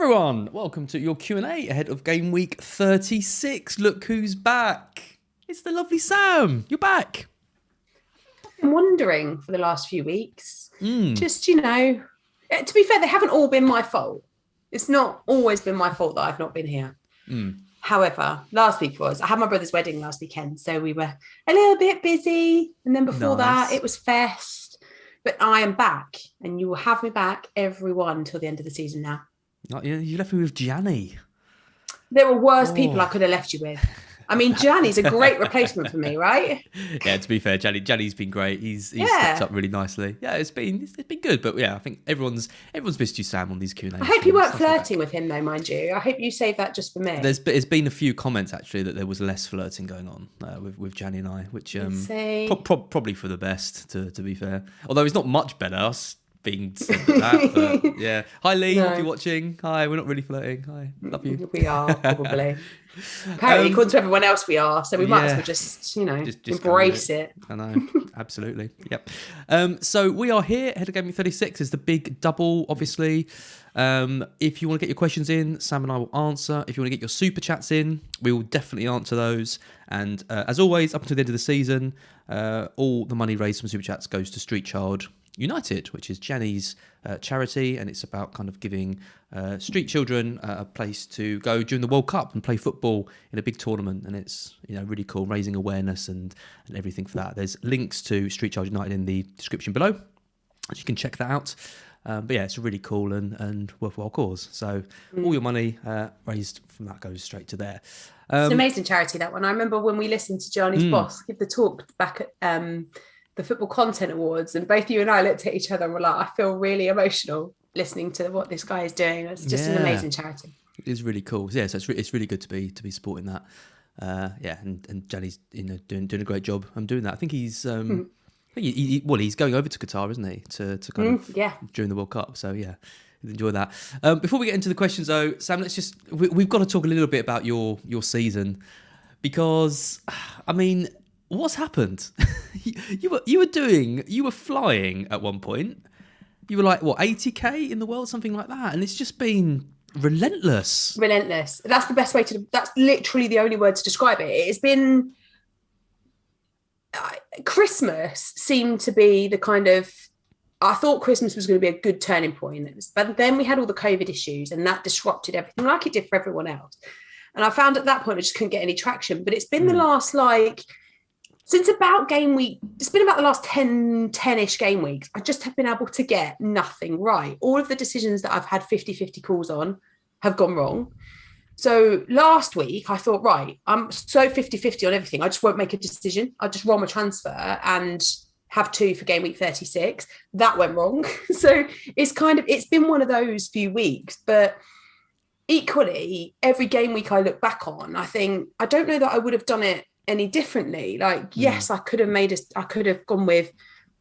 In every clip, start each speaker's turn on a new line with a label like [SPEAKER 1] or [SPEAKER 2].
[SPEAKER 1] everyone, welcome to your Q&A ahead of Gameweek 36. Look who's back. It's the lovely Sam. You're back.
[SPEAKER 2] I've been wondering for the last few weeks. Just, to be fair, they haven't all been my fault. It's not always been my fault that I've not been here. However, last week I had my brother's wedding last weekend, so we were a little bit busy. And then before that, it was Fest. But I am back, and you will have me back, everyone, till the end of the season now.
[SPEAKER 1] You left me with Gianni.
[SPEAKER 2] There were worse people I could have left you with. I mean, Gianni's a great replacement for me, right?
[SPEAKER 1] Yeah, to be fair, Gianni's been great. He's stepped up really nicely. Yeah, it's been good. But yeah, I think everyone's missed you, Sam, on these Q&A.
[SPEAKER 2] I hope you weren't flirting with him, though, mind you. I hope you saved that just for me.
[SPEAKER 1] There's been a few comments actually that there was less flirting going on with Gianni and I, which probably for the best. To be fair, although it's not much better. Us being said that, but yeah. Hi Lee, if you're watching. Hi, we're not really flirting. Hi, love you.
[SPEAKER 2] We are probably. Apparently, according to everyone else, we are. So we might as well just embrace it.
[SPEAKER 1] I know, absolutely. Yep. So we are here ahead of Gameweek 36. Is the big double, obviously. If you want to get your questions in, Sam and I will answer. If you want to get your super chats in, we will definitely answer those. And as always, up until the end of the season, all the money raised from super chats goes to Street Child United, which is Gianni's charity, and it's about kind of giving street children a place to go during the World Cup and play football in a big tournament, and it's really cool, raising awareness and everything for that. There's links to Street Child United in the description below, so you can check that out. But yeah, it's a really cool and worthwhile cause. So all your money raised from that goes straight to there.
[SPEAKER 2] It's an amazing charity, that one. I remember when we listened to Gianni's boss give the talk back at the Football Content Awards, and both you and I looked at each other and were like, I feel really emotional listening to what this guy is doing. It's just an amazing charity. It
[SPEAKER 1] is really cool. Yeah, so it's really good to be supporting that. And Gianni's doing a great job. I'm doing that. I think he's he's going over to Qatar, isn't he? To kind of during the World Cup. So yeah, enjoy that. Before we get into the questions though, Sam, we've got to talk a little bit about your season, because I mean, what's happened? you were flying at one point. You were like, what, 80k in the world, something like that, and it's just been relentless. That's the best way that's literally the only word to describe it. It's been
[SPEAKER 2] Christmas seemed to be the kind of, I thought Christmas was going to be a good turning point, but then we had all the COVID issues and that disrupted everything like it did for everyone else. And I found at that point I just couldn't get any traction. But it's been the last since about game week, it's been about the last 10-ish game weeks, I just have been able to get nothing right. All of the decisions that I've had 50-50 calls on have gone wrong. So last week I thought, right, I'm so 50-50 on everything. I just won't make a decision. I'll just roll my transfer and have 2 for game week 36. That went wrong. So it's been one of those few weeks, but equally every game week I look back on, I think, I don't know that I would have done it any differently. Yes, I could have gone with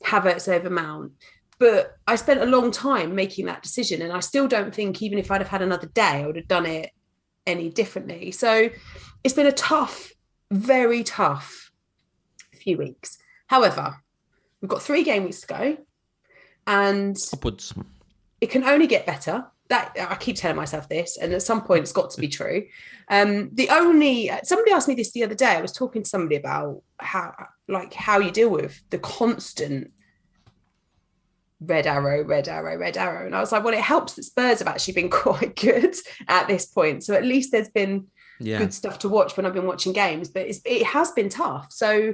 [SPEAKER 2] Havertz over Mount, but I spent a long time making that decision, and I still don't think, even if I'd have had another day, I would have done it any differently. So it's been a tough, very tough few weeks. However, we've got 3 game weeks to go, and
[SPEAKER 1] upwards.
[SPEAKER 2] It can only get better. That I keep telling myself this, and at some point it's got to be true. Somebody asked me this the other day. I was talking to somebody about how you deal with the constant red arrow. And I was like, well, it helps that Spurs have actually been quite good at this point. So at least there's been good stuff to watch when I've been watching games, but it has been tough. So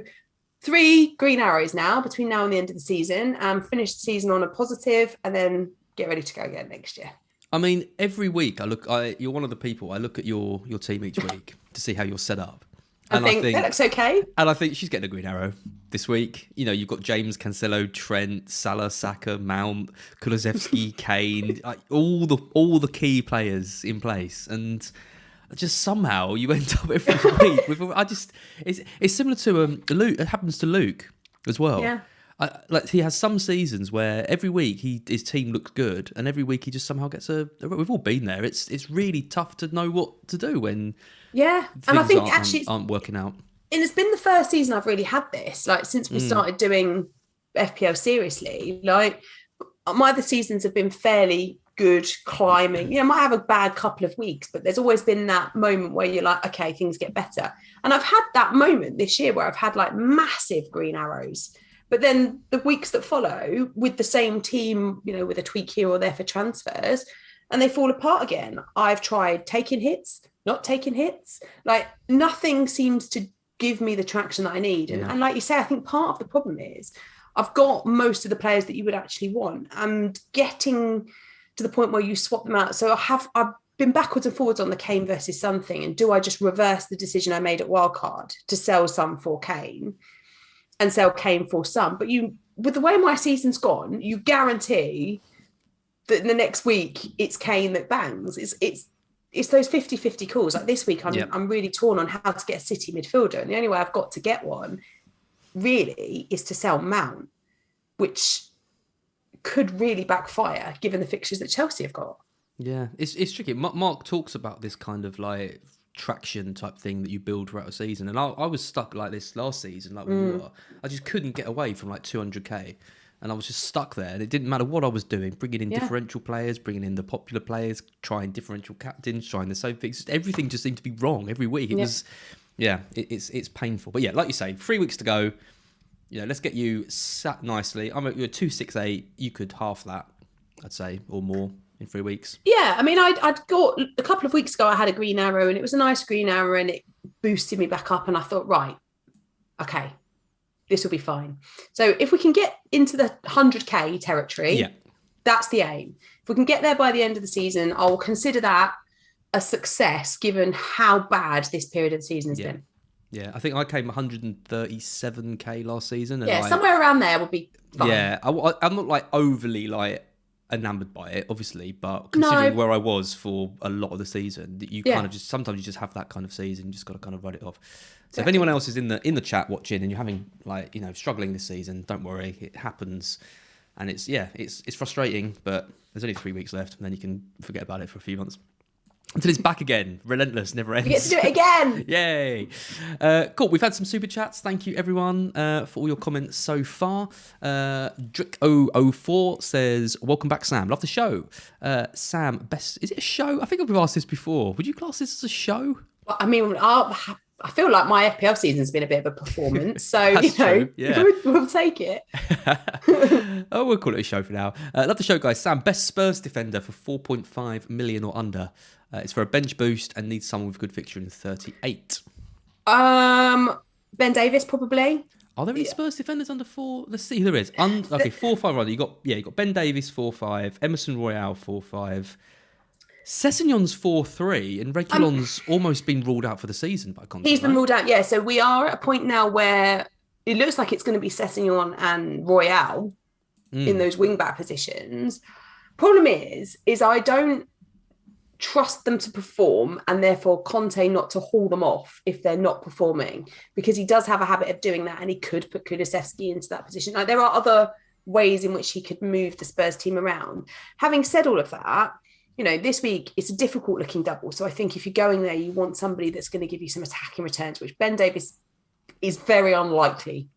[SPEAKER 2] 3 green arrows now between now and the end of the season, and finish the season on a positive, and then get ready to go again next year.
[SPEAKER 1] I mean, every week you're one of the people, I look at your team each week to see how you're set up. And I think that looks okay. And I think she's getting a green arrow this week. You've got James, Cancelo, Trent, Salah, Saka, Mount, Kulusevski, Kane, all the key players in place. And just somehow you end up every week with, it's similar to Luke. It happens to Luke as well. Yeah. He has some seasons where every week his team looks good, and every week he just somehow gets we've all been there. It's really tough to know what to do when
[SPEAKER 2] and I think
[SPEAKER 1] aren't working out.
[SPEAKER 2] And it's been the first season I've really had this, since we started doing FPL seriously. My other seasons have been fairly good climbing. You know, might have a bad couple of weeks, but there's always been that moment where you're like, okay, things get better. And I've had that moment this year where I've had like massive green arrows. But then the weeks that follow with the same team, you know, with a tweak here or there for transfers, and they fall apart again. I've tried taking hits, not taking hits. Like nothing seems to give me the traction that I need. And like you say, I think part of the problem is I've got most of the players that you would actually want and getting to the point where you swap them out. So I've been backwards and forwards on the Kane versus Son thing. And do I just reverse the decision I made at Wildcard to sell Son for Kane and sell Kane for Son? But with the way my season's gone, you guarantee that in the next week it's Kane that bangs. It's those 50-50 calls. Like this week, I'm really torn on how to get a City midfielder. And the only way I've got to get one really is to sell Mount, which could really backfire given the fixtures that Chelsea have got.
[SPEAKER 1] Yeah, it's tricky. Mark talks about this kind of like traction type thing that you build throughout a season. And I was stuck like this last season, like when you were. I just couldn't get away from like 200k. And I was just stuck there. And it didn't matter what I was doing, bringing in differential players, bringing in the popular players, trying differential captains, trying the same things. Everything just seemed to be wrong every week. It was, it's painful. But yeah, like you say, 3 weeks to go. You know, let's get you sat nicely. You're 268. You could half that, I'd say, or more in 3 weeks.
[SPEAKER 2] Yeah, I mean, I'd got a couple of weeks ago, I had a green arrow and it was a nice green arrow and it boosted me back up. And I thought, right, okay, this will be fine. So if we can get into the 100k territory, that's the aim. If we can get there by the end of the season, I will consider that a success given how bad this period of the season has been.
[SPEAKER 1] Yeah, I think I came 137k last season. And
[SPEAKER 2] somewhere around there would be fine.
[SPEAKER 1] Yeah, I'm not like overly like enamored by it, obviously, but considering where I was for a lot of the season, that you kind of just sometimes you just have that kind of season. You just got to kind of write it off. So if anyone else is in the chat watching and you're having like, you know, struggling this season, don't worry, it happens, and it's frustrating, but there's only 3 weeks left, and then you can forget about it for a few months. Until it's back again. Relentless, never ends.
[SPEAKER 2] We get to do it again.
[SPEAKER 1] Yay. Cool. We've had some super chats. Thank you, everyone, for all your comments so far. Drick004 says, welcome back, Sam. Love the show. Sam, is it a show? I think I've asked this before. Would you class this as a show?
[SPEAKER 2] Well, I mean, I feel like my FPL season's been a bit of a performance. So, we'll take it.
[SPEAKER 1] Oh, we'll call it a show for now. Love the show, guys. Sam, best Spurs defender for 4.5 million or under. It's for a bench boost and needs someone with good fixture in 38.
[SPEAKER 2] Ben Davis, probably.
[SPEAKER 1] Are there any Spurs defenders under 4? Let's see who there is. 4-5 under. You got Ben Davis 4-5, Emerson Royale 4-5. Sessegnon's 4-3 and Reguilon's almost been ruled out for the season by contract.
[SPEAKER 2] He's been ruled out, yeah. So we are at a point now where it looks like it's going to be Sessegnon and Royale in those wing-back positions. Problem is I don't trust them to perform and therefore Conte not to haul them off if they're not performing, because he does have a habit of doing that and he could put Kulusevski into that position. Like, there are other ways in which he could move the Spurs team around. Having said all of that, you know, this week it's a difficult looking double. So I think if you're going there, you want somebody that's going to give you some attacking returns, which Ben Davis is very unlikely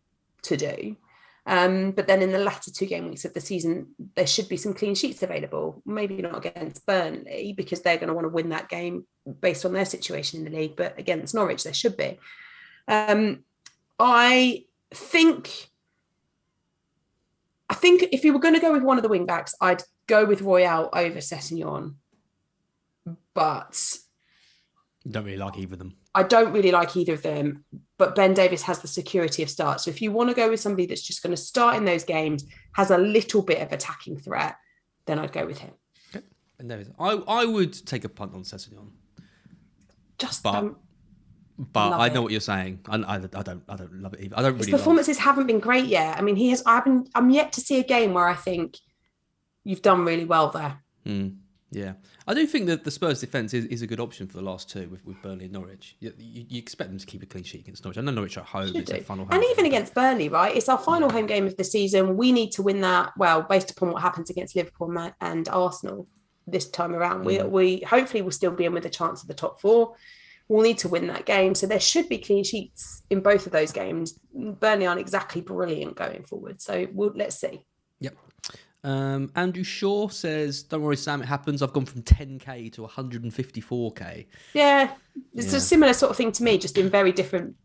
[SPEAKER 2] to do. But then in the latter 2 game weeks of the season, there should be some clean sheets available. Maybe not against Burnley because they're going to want to win that game based on their situation in the league. But against Norwich, there should be. I think if you were going to go with one of the wing backs, I'd go with Royale over Sessegnon. But
[SPEAKER 1] you don't really like either of them.
[SPEAKER 2] I don't really like either of them, but Ben Davis has the security of start. So if you want to go with somebody that's just going to start in those games, has a little bit of attacking threat, then I'd go with him.
[SPEAKER 1] Okay. And there is. I would take a punt on Sessegnon. But I know what you're saying. I don't love it either. I don't really.
[SPEAKER 2] His performances haven't been great yet. I mean, I'm yet to see a game where I think you've done really well there.
[SPEAKER 1] Yeah, I do think that the Spurs defence is a good option for the last 2 with Burnley and Norwich. You expect them to keep a clean sheet against Norwich. I know Norwich are at home. It's a final home.
[SPEAKER 2] And even against Burnley, right? It's our final home game of the season. We need to win that. Well, based upon what happens against Liverpool and Arsenal this time around, we hopefully will still be in with a chance of the top 4. We'll need to win that game. So there should be clean sheets in both of those games. Burnley aren't exactly brilliant going forward. So let's see.
[SPEAKER 1] Yep. Andrew Shaw says, "Don't worry, Sam. It happens. I've gone from 10k to 154k."
[SPEAKER 2] Yeah, it's a similar sort of thing to me, just in very different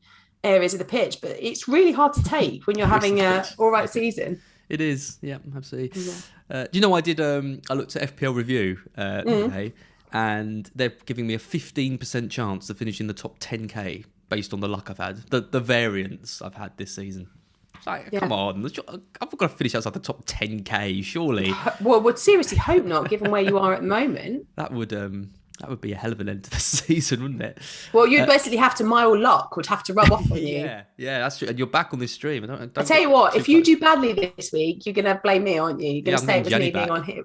[SPEAKER 2] areas of the pitch. But it's really hard to take when you're having a all right season.
[SPEAKER 1] It is, yeah, absolutely. Yeah. Do you know I did? I looked at FPL review today, and they're giving me a 15% chance to finish in the top 10k based on the luck I've had, the variance I've had this season. It's like, come on, I've got to finish outside the top 10k, surely.
[SPEAKER 2] Well, would seriously hope not, given where you are at the moment.
[SPEAKER 1] That would be a hell of an end to the season, wouldn't it?
[SPEAKER 2] Well, you'd basically have to, my luck would have to rub off on you.
[SPEAKER 1] Yeah, that's true. And you're back on this stream.
[SPEAKER 2] I tell you what, if you do badly this week, you're going to blame me, aren't you? You're going to say it was me being on here.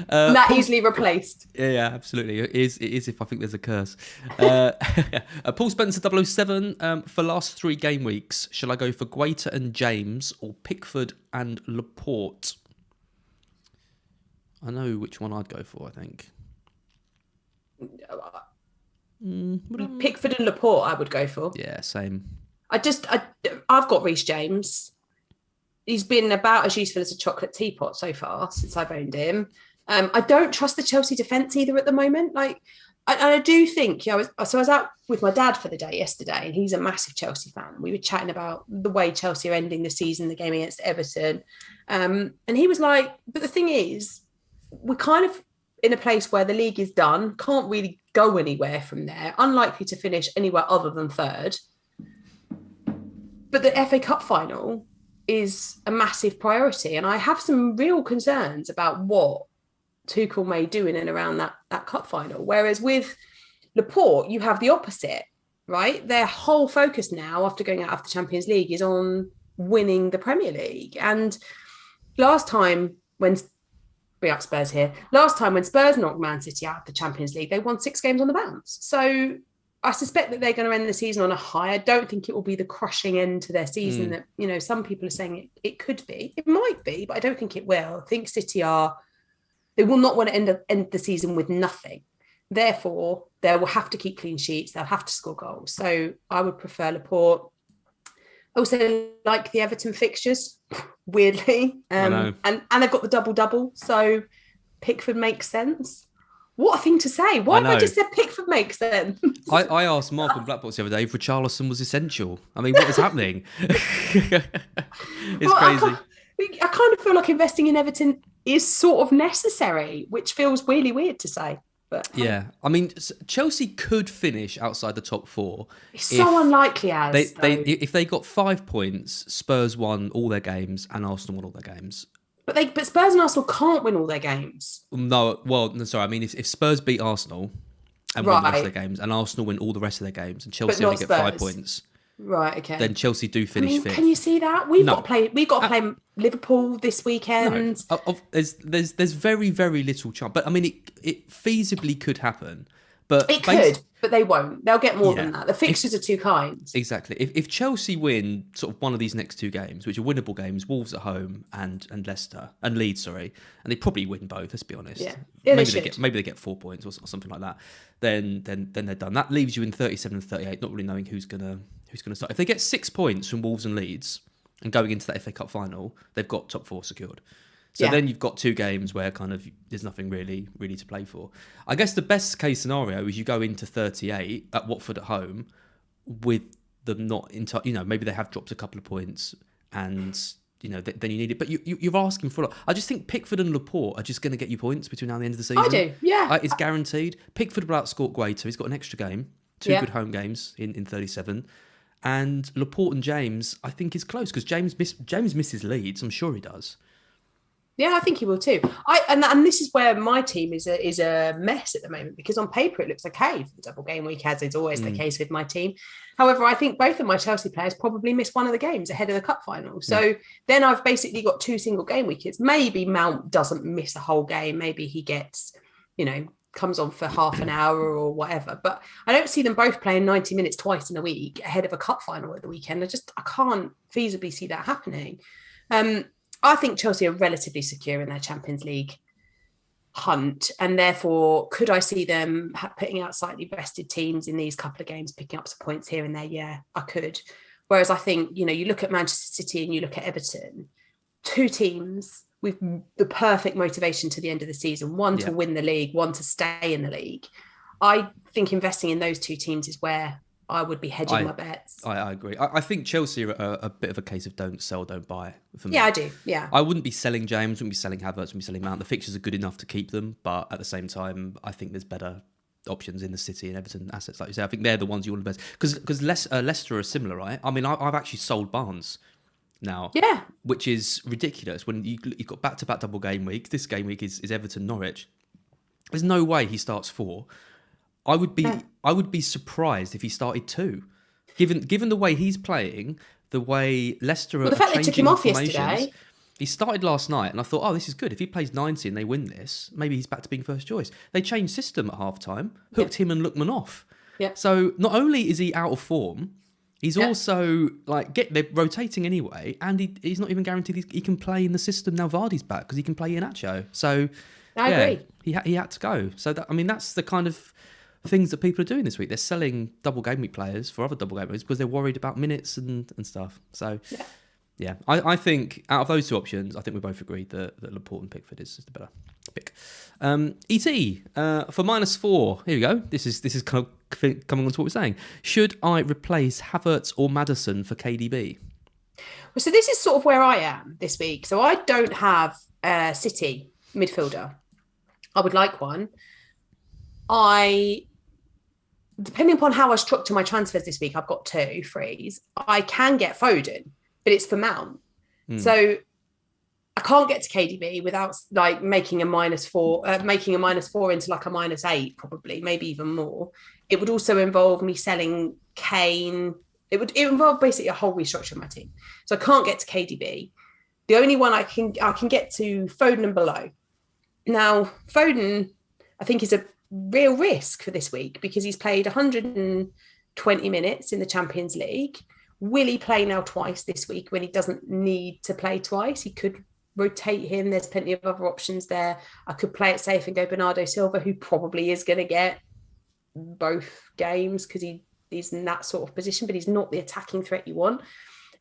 [SPEAKER 2] That easily replaced.
[SPEAKER 1] Yeah, absolutely. It is if I think there's a curse. Paul Spencer 007, for last 3 game weeks, shall I go for Guaita and James or Pickford and Laporte? I know which one I'd go for, I think.
[SPEAKER 2] Pickford and Laporte I would go for.
[SPEAKER 1] Yeah, same.
[SPEAKER 2] I've got Reece James. He's been about as useful as a chocolate teapot so far since I've owned him. I don't trust the Chelsea defence either at the moment. I do think, I was out with my dad for the day yesterday, and he's a massive Chelsea fan. We were chatting about the way Chelsea are ending the season, the game against Everton. And he was like, but the thing is, we're kind of in a place where the league is done, can't really go anywhere from there, unlikely to finish anywhere other than third. But the FA Cup final is a massive priority. And I have some real concerns about what Tuchel may do in and around that cup final. Whereas with Laporte, you have the opposite, right? Their whole focus now, after going out of the Champions League, is on winning the Premier League. And last time when Spurs knocked Man City out of the Champions League, they won 6 games on the bounce. So I suspect that they're going to end the season on a high. I don't think it will be the crushing end to their season that, some people are saying it could be. It might be, but I don't think it will. I think City they will not want to end the season with nothing. Therefore, they will have to keep clean sheets. They'll have to score goals. So I would prefer Laporte. Also, like the Everton fixtures, weirdly. And they've got the double-double. So Pickford makes sense. What a thing to say. Why have I just said Pickford makes sense?
[SPEAKER 1] I asked Mark on Black Box the other day if Richarlison was essential. I mean, what is happening? It's crazy.
[SPEAKER 2] I kind of feel like investing in Everton is sort of necessary, which feels really weird to say. But
[SPEAKER 1] yeah, I mean, Chelsea could finish outside the top 4.
[SPEAKER 2] It's so unlikely
[SPEAKER 1] if they got 5 points, Spurs won all their games and Arsenal won all their games.
[SPEAKER 2] But Spurs and Arsenal can't win all their games.
[SPEAKER 1] No, sorry. I mean, if Spurs beat Arsenal and win the rest of their games, and Arsenal win all the rest of their games, and Chelsea only get 5 points,
[SPEAKER 2] right? Okay.
[SPEAKER 1] Then Chelsea do finish 5th.
[SPEAKER 2] Can you see that? We've got to play Liverpool this weekend.
[SPEAKER 1] No, there's very, very little chance. But I mean, it feasibly could happen. But
[SPEAKER 2] it could, but they won't. They'll get more than that. The fixtures are too kind.
[SPEAKER 1] Exactly. If Chelsea win sort of one of these next 2 games, which are winnable games, Wolves at home and Leeds, and they probably win both. Let's be honest.
[SPEAKER 2] Yeah,
[SPEAKER 1] maybe they get 4 points or something like that. Then they're done. That leaves you in 37 and 38, not really knowing who's gonna start. If they get 6 points from Wolves and Leeds and going into that FA Cup final, they've got top 4 secured. So then you've got 2 games where kind of there's nothing really to play for. I guess the best case scenario is you go into 38 at Watford at home with them not into, maybe they have dropped a couple of points and, then you need it. But you're asking for a lot. I just think Pickford and Laporte are just going to get you points between now and the end of the season.
[SPEAKER 2] I do, yeah.
[SPEAKER 1] It's guaranteed. Pickford will outscore Guaita. He's got an extra game, 2 good home games in 37. And Laporte and James, I think, is close because James misses Leeds. I'm sure he does.
[SPEAKER 2] Yeah, I think he will too. And this is where my team is a mess at the moment, because on paper it looks okay for the double game week, as is always the case with my team. However, I think both of my Chelsea players probably missed one of the games ahead of the cup final. So then I've basically got 2 single game weekends. Maybe Mount doesn't miss a whole game. Maybe he gets, comes on for half an hour or whatever. But I don't see them both playing 90 minutes twice in a week ahead of a cup final at the weekend. I can't feasibly see that happening. I think Chelsea are relatively secure in their Champions League hunt, and therefore could I see them putting out slightly rested teams in these couple of games, picking up some points here and there? Yeah, I could. Whereas I think, you look at Manchester City and you look at Everton, two teams with the perfect motivation to the end of the season, one to win the league, one to stay in the league. I think investing in those two teams is where I would be hedging my bets.
[SPEAKER 1] I agree. I think Chelsea are a bit of a case of don't sell, don't buy for me.
[SPEAKER 2] Yeah, I do. Yeah.
[SPEAKER 1] I wouldn't be selling James, wouldn't be selling Havertz, wouldn't be selling Mount. The fixtures are good enough to keep them, but at the same time, I think there's better options in the City and Everton assets, like you say. I think they're the ones you want to invest. Because Leicester are similar, right? I mean, I've actually sold Barnes now.
[SPEAKER 2] Yeah.
[SPEAKER 1] Which is ridiculous when you've got back-to-back double game weeks. This game week is Everton-Norwich. There's no way he starts 4. I would be surprised if he started 2. Given the way he's playing, the way Leicester are
[SPEAKER 2] the fact they took him off
[SPEAKER 1] formations,
[SPEAKER 2] yesterday.
[SPEAKER 1] He started last night, and I thought, oh, this is good. If he plays 90 and they win this, maybe he's back to being first choice. They changed system at half-time, hooked him and Lookman off.
[SPEAKER 2] Yeah.
[SPEAKER 1] So not only is he out of form, he's also they're rotating anyway, and he's not even guaranteed he can play in the system now. Vardy's back because he can play Iheanacho. So
[SPEAKER 2] I agree.
[SPEAKER 1] He had to go. So that's the kind of things that people are doing this week. They're selling double game week players for other double game weeks because they're worried about minutes and stuff. So yeah, I think out of those two options, I think we both agreed that Laporte and Pickford is the better pick. ET for -4. Here we go. This is kind of coming on to what we're saying. Should I replace Havertz or Maddison for KDB?
[SPEAKER 2] Well, so this is sort of where I am this week. So I don't have a City midfielder. I would like one. Depending upon how I structure my transfers this week, I've got 2 frees. I can get Foden, but it's for Mount. So I can't get to KDB without making a -4 into like a -8, probably, maybe even more. It would also involve me selling Kane. It would involve basically a whole restructure of my team. So I can't get to KDB. The only one I can get to Foden and below. Now, Foden, I think, is a real risk for this week because he's played 120 minutes in the Champions League. Will he play now twice this week when he doesn't need to play twice? He could rotate him. There's plenty of other options there. I could play it safe and go Bernardo Silva, who probably is going to get both games because he's in that sort of position, but he's not the attacking threat you want.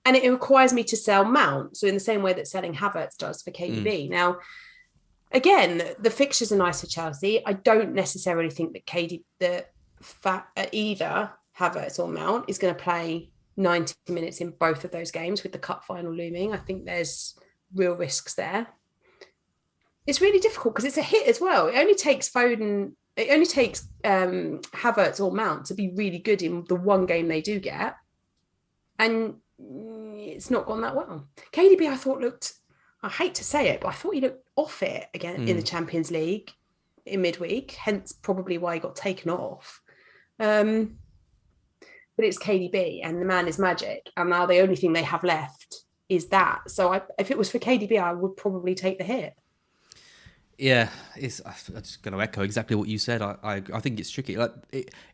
[SPEAKER 2] And it requires me to sell Mount. So in the same way that selling Havertz does for KDB. Now, again, the fixtures are nice for Chelsea. I don't necessarily think that either Havertz or Mount is going to play 90 minutes in both of those games with the cup final looming. I think there's real risks there. It's really difficult because it's a hit as well. It only takes Havertz or Mount to be really good in the one game they do get. And it's not gone that well. KDB, I thought I hate to say it, but I thought he looked off it again in the Champions League in midweek, hence probably why he got taken off. But it's KDB and the man is magic. And now the only thing they have left is that. So if it was for KDB, I would probably take the hit.
[SPEAKER 1] Yeah, I'm just going to echo exactly what you said. I think it's tricky.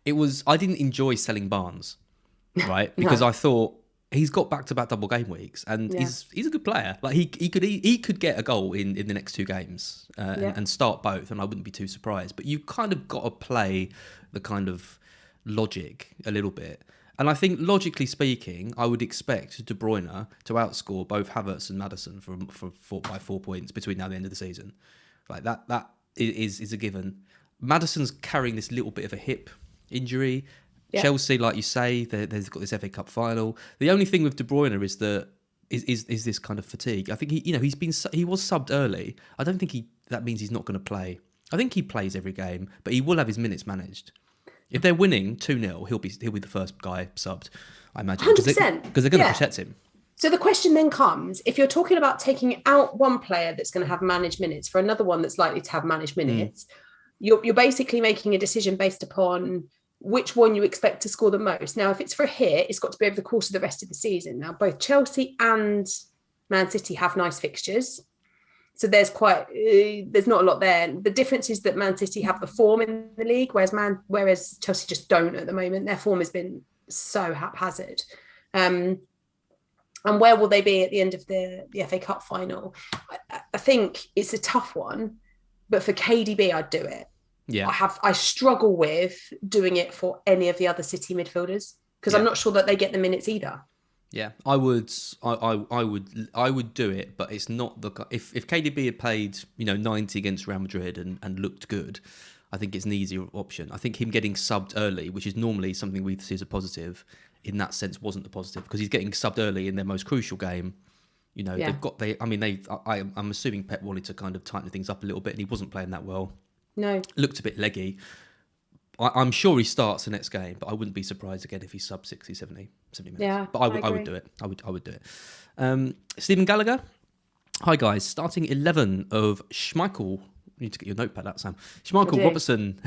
[SPEAKER 1] It was. I didn't enjoy selling Barnes, right? Because I thought he's got back-to-back double game weeks, and he's a good player. Like he could get a goal in the next 2 games and start both, and I wouldn't be too surprised. But you kind of got to play the kind of logic a little bit. And I think, logically speaking, I would expect De Bruyne to outscore both Havertz and Maddison by 4 points between now and the end of the season. Like that is a given. Maddison's carrying this little bit of a hip injury. Yeah. Chelsea, like you say, they've got this FA Cup final. The only thing with De Bruyne is this kind of fatigue. I think he was subbed early. I don't think that means he's not going to play. I think he plays every game, but he will have his minutes managed. If they're winning 2-0, he'll be the first guy subbed, I imagine.
[SPEAKER 2] 100%.
[SPEAKER 1] Because they're going to protect him.
[SPEAKER 2] So the question then comes, if you're talking about taking out one player that's going to have managed minutes for another one that's likely to have managed minutes, you're basically making a decision based upon which one you expect to score the most. Now, if it's for a hit, it's got to be over the course of the rest of the season. Now, both Chelsea and Man City have nice fixtures. So there's not a lot there. The difference is that Man City have the form in the league, whereas Chelsea just don't at the moment. Their form has been so haphazard. And where will they be at the end of the FA Cup final? I think it's a tough one, but for KDB, I'd do it.
[SPEAKER 1] Yeah,
[SPEAKER 2] I struggle with doing it for any of the other City midfielders because I'm not sure that they get the minutes either.
[SPEAKER 1] Yeah, I would do it, but it's not if KDB had played 90 against Real Madrid and looked good, I think it's an easier option. I think him getting subbed early, which is normally something we see as a positive, in that sense wasn't a positive because he's getting subbed early in their most crucial game. I'm assuming Pep wanted to kind of tighten things up a little bit, and he wasn't playing that well.
[SPEAKER 2] No,
[SPEAKER 1] looked a bit leggy. I'm sure he starts the next game, but I wouldn't be surprised again if he's sub 60, 70 minutes.
[SPEAKER 2] Yeah,
[SPEAKER 1] but I would do it. I would do it. Stephen Gallagher. Hi guys. Starting 11 of Schmeichel. You need to get your notepad out, Sam. Schmeichel, Robertson.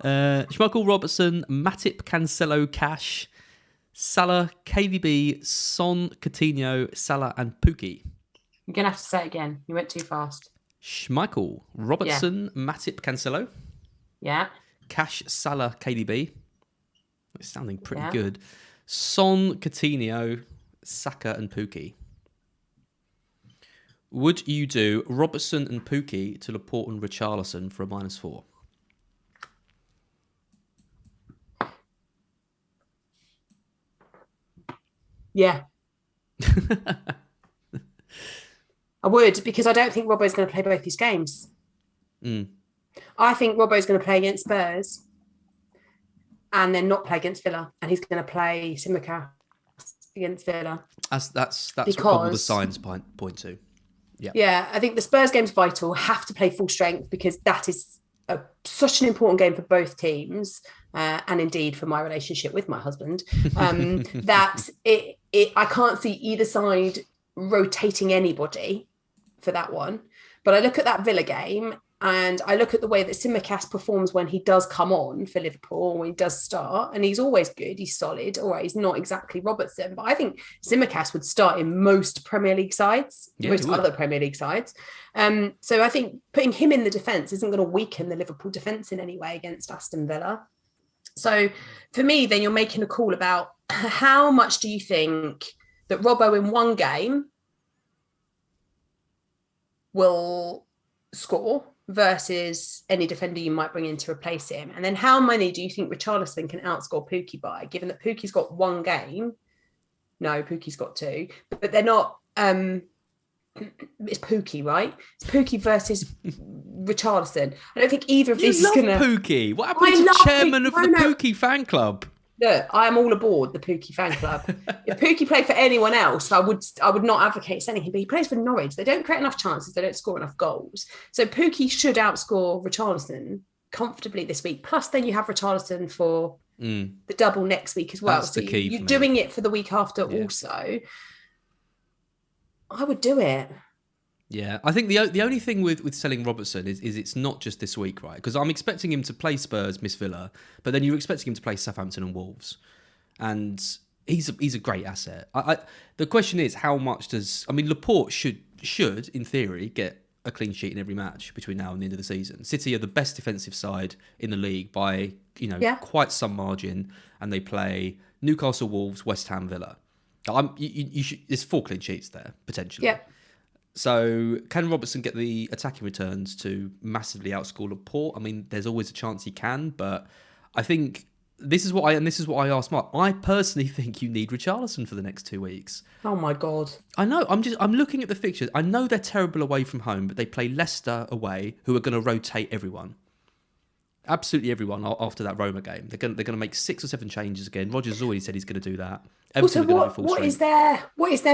[SPEAKER 1] Schmeichel, Robertson, Matip, Cancelo, Cash, Salah, KDB, Son, Coutinho, Salah, and Pukki.
[SPEAKER 2] You're gonna have to say it again. You went too fast.
[SPEAKER 1] Schmeichel, Robertson, Matip, Cancelo.
[SPEAKER 2] Yeah.
[SPEAKER 1] Cash, Salah, KDB. It's sounding pretty good. Son, Coutinho, Saka, and Pukki. Would you do Robertson and Pukki to Laporte and Richarlison for a -4?
[SPEAKER 2] Yeah. I would, because I don't think Robbo's going to play both these games. I think Robbo's going to play against Spurs and then not play against Villa, and he's going to play Simicast against Villa.
[SPEAKER 1] That's what all the signs point to.
[SPEAKER 2] Yeah, I think the Spurs game's vital. Have to play full strength because that is such an important game for both teams, and indeed for my relationship with my husband. That I can't see either side rotating anybody for that one. But I look at that Villa game and I look at the way that Simicast performs when he does come on for Liverpool, when he does start, and he's always good, he's solid. All right, he's not exactly Robertson, but I think Simicast would start in most Premier League sides, most other Premier League sides. So I think putting him in the defence isn't going to weaken the Liverpool defence in any way against Aston Villa. So for me, then you're making a call about how much do you think that Robbo in one game will score versus any defender you might bring in to replace him? And then how many do you think Richarlison can outscore Pukki by, given that Pukki's got one game? No, Pukki's got two, but they're not... it's Pukki, right? It's Pukki versus Richarlison. I don't think either of these is going to...
[SPEAKER 1] Pukki. What happened to the chairman of the Pukki fan club?
[SPEAKER 2] Look, I am all aboard the Pukki fan club. If Pukki played for anyone else, I would not advocate selling him. But he plays for Norwich. They don't create enough chances. They don't score enough goals. So Pukki should outscore Richarlison comfortably this week. Plus, then you have Richarlison for the double next week as well.
[SPEAKER 1] That's the key.
[SPEAKER 2] You're doing it for the week after also. I would do it.
[SPEAKER 1] Yeah, I think the only thing with selling Robertson is it's not just this week, right? Because I'm expecting him to play Spurs, miss Villa, but then you're expecting him to play Southampton and Wolves, and he's a great asset. The question is, how much does... I mean, Laporte should in theory get a clean sheet in every match between now and the end of the season. City are the best defensive side in the league by quite some margin, and they play Newcastle, Wolves, West Ham, Villa. There's 4 clean sheets there potentially.
[SPEAKER 2] Yeah.
[SPEAKER 1] So can Robertson get the attacking returns to massively outscore Laporte? I mean, there's always a chance he can, but I think this is what I asked Mark. I personally think you need Richarlison for the next 2 weeks.
[SPEAKER 2] Oh my God.
[SPEAKER 1] I know. I'm looking at the fixtures. I know they're terrible away from home, but they play Leicester away, who are going to rotate everyone. Absolutely everyone after that Roma game. They're going to make 6 or 7 changes again. Roger's already said he's going to do that.
[SPEAKER 2] Also, what is their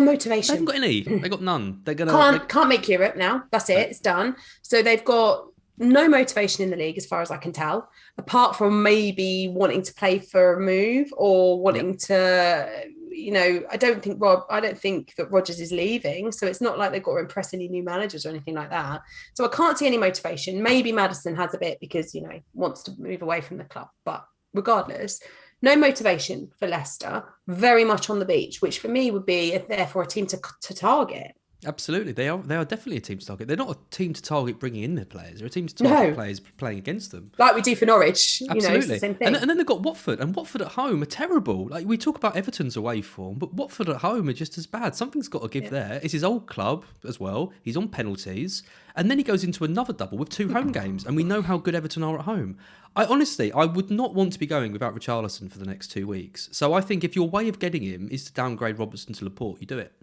[SPEAKER 2] motivation?
[SPEAKER 1] They haven't got any. They got none. They're
[SPEAKER 2] can't make Europe now. That's it. It's done. So they've got no motivation in the league, as far as I can tell, apart from maybe wanting to play for a move or wanting to. I don't think that Rodgers is leaving, so it's not like they've got to impress any new managers or anything like that. So I can't see any motivation. Maybe Maddison has a bit because wants to move away from the club, but regardless, no motivation for Leicester. Very much on the beach, which for me would be therefore a team to target.
[SPEAKER 1] Absolutely, they are definitely a team to target. They're not a team to target bringing in their players. They're a team to
[SPEAKER 2] No.
[SPEAKER 1] target players playing against them.
[SPEAKER 2] Like we do for Norwich.
[SPEAKER 1] Absolutely.
[SPEAKER 2] It's the same thing.
[SPEAKER 1] And then they've got Watford, and Watford at home are terrible. Like, we talk about Everton's away form, but Watford at home are just as bad. Something's got to give there. It's his old club as well. He's on penalties. And then he goes into another double with 2 home games, and we know how good Everton are at home. I would not want to be going without Richarlison for the next 2 weeks. So I think if your way of getting him is to downgrade Robertson to Laporte, you do it.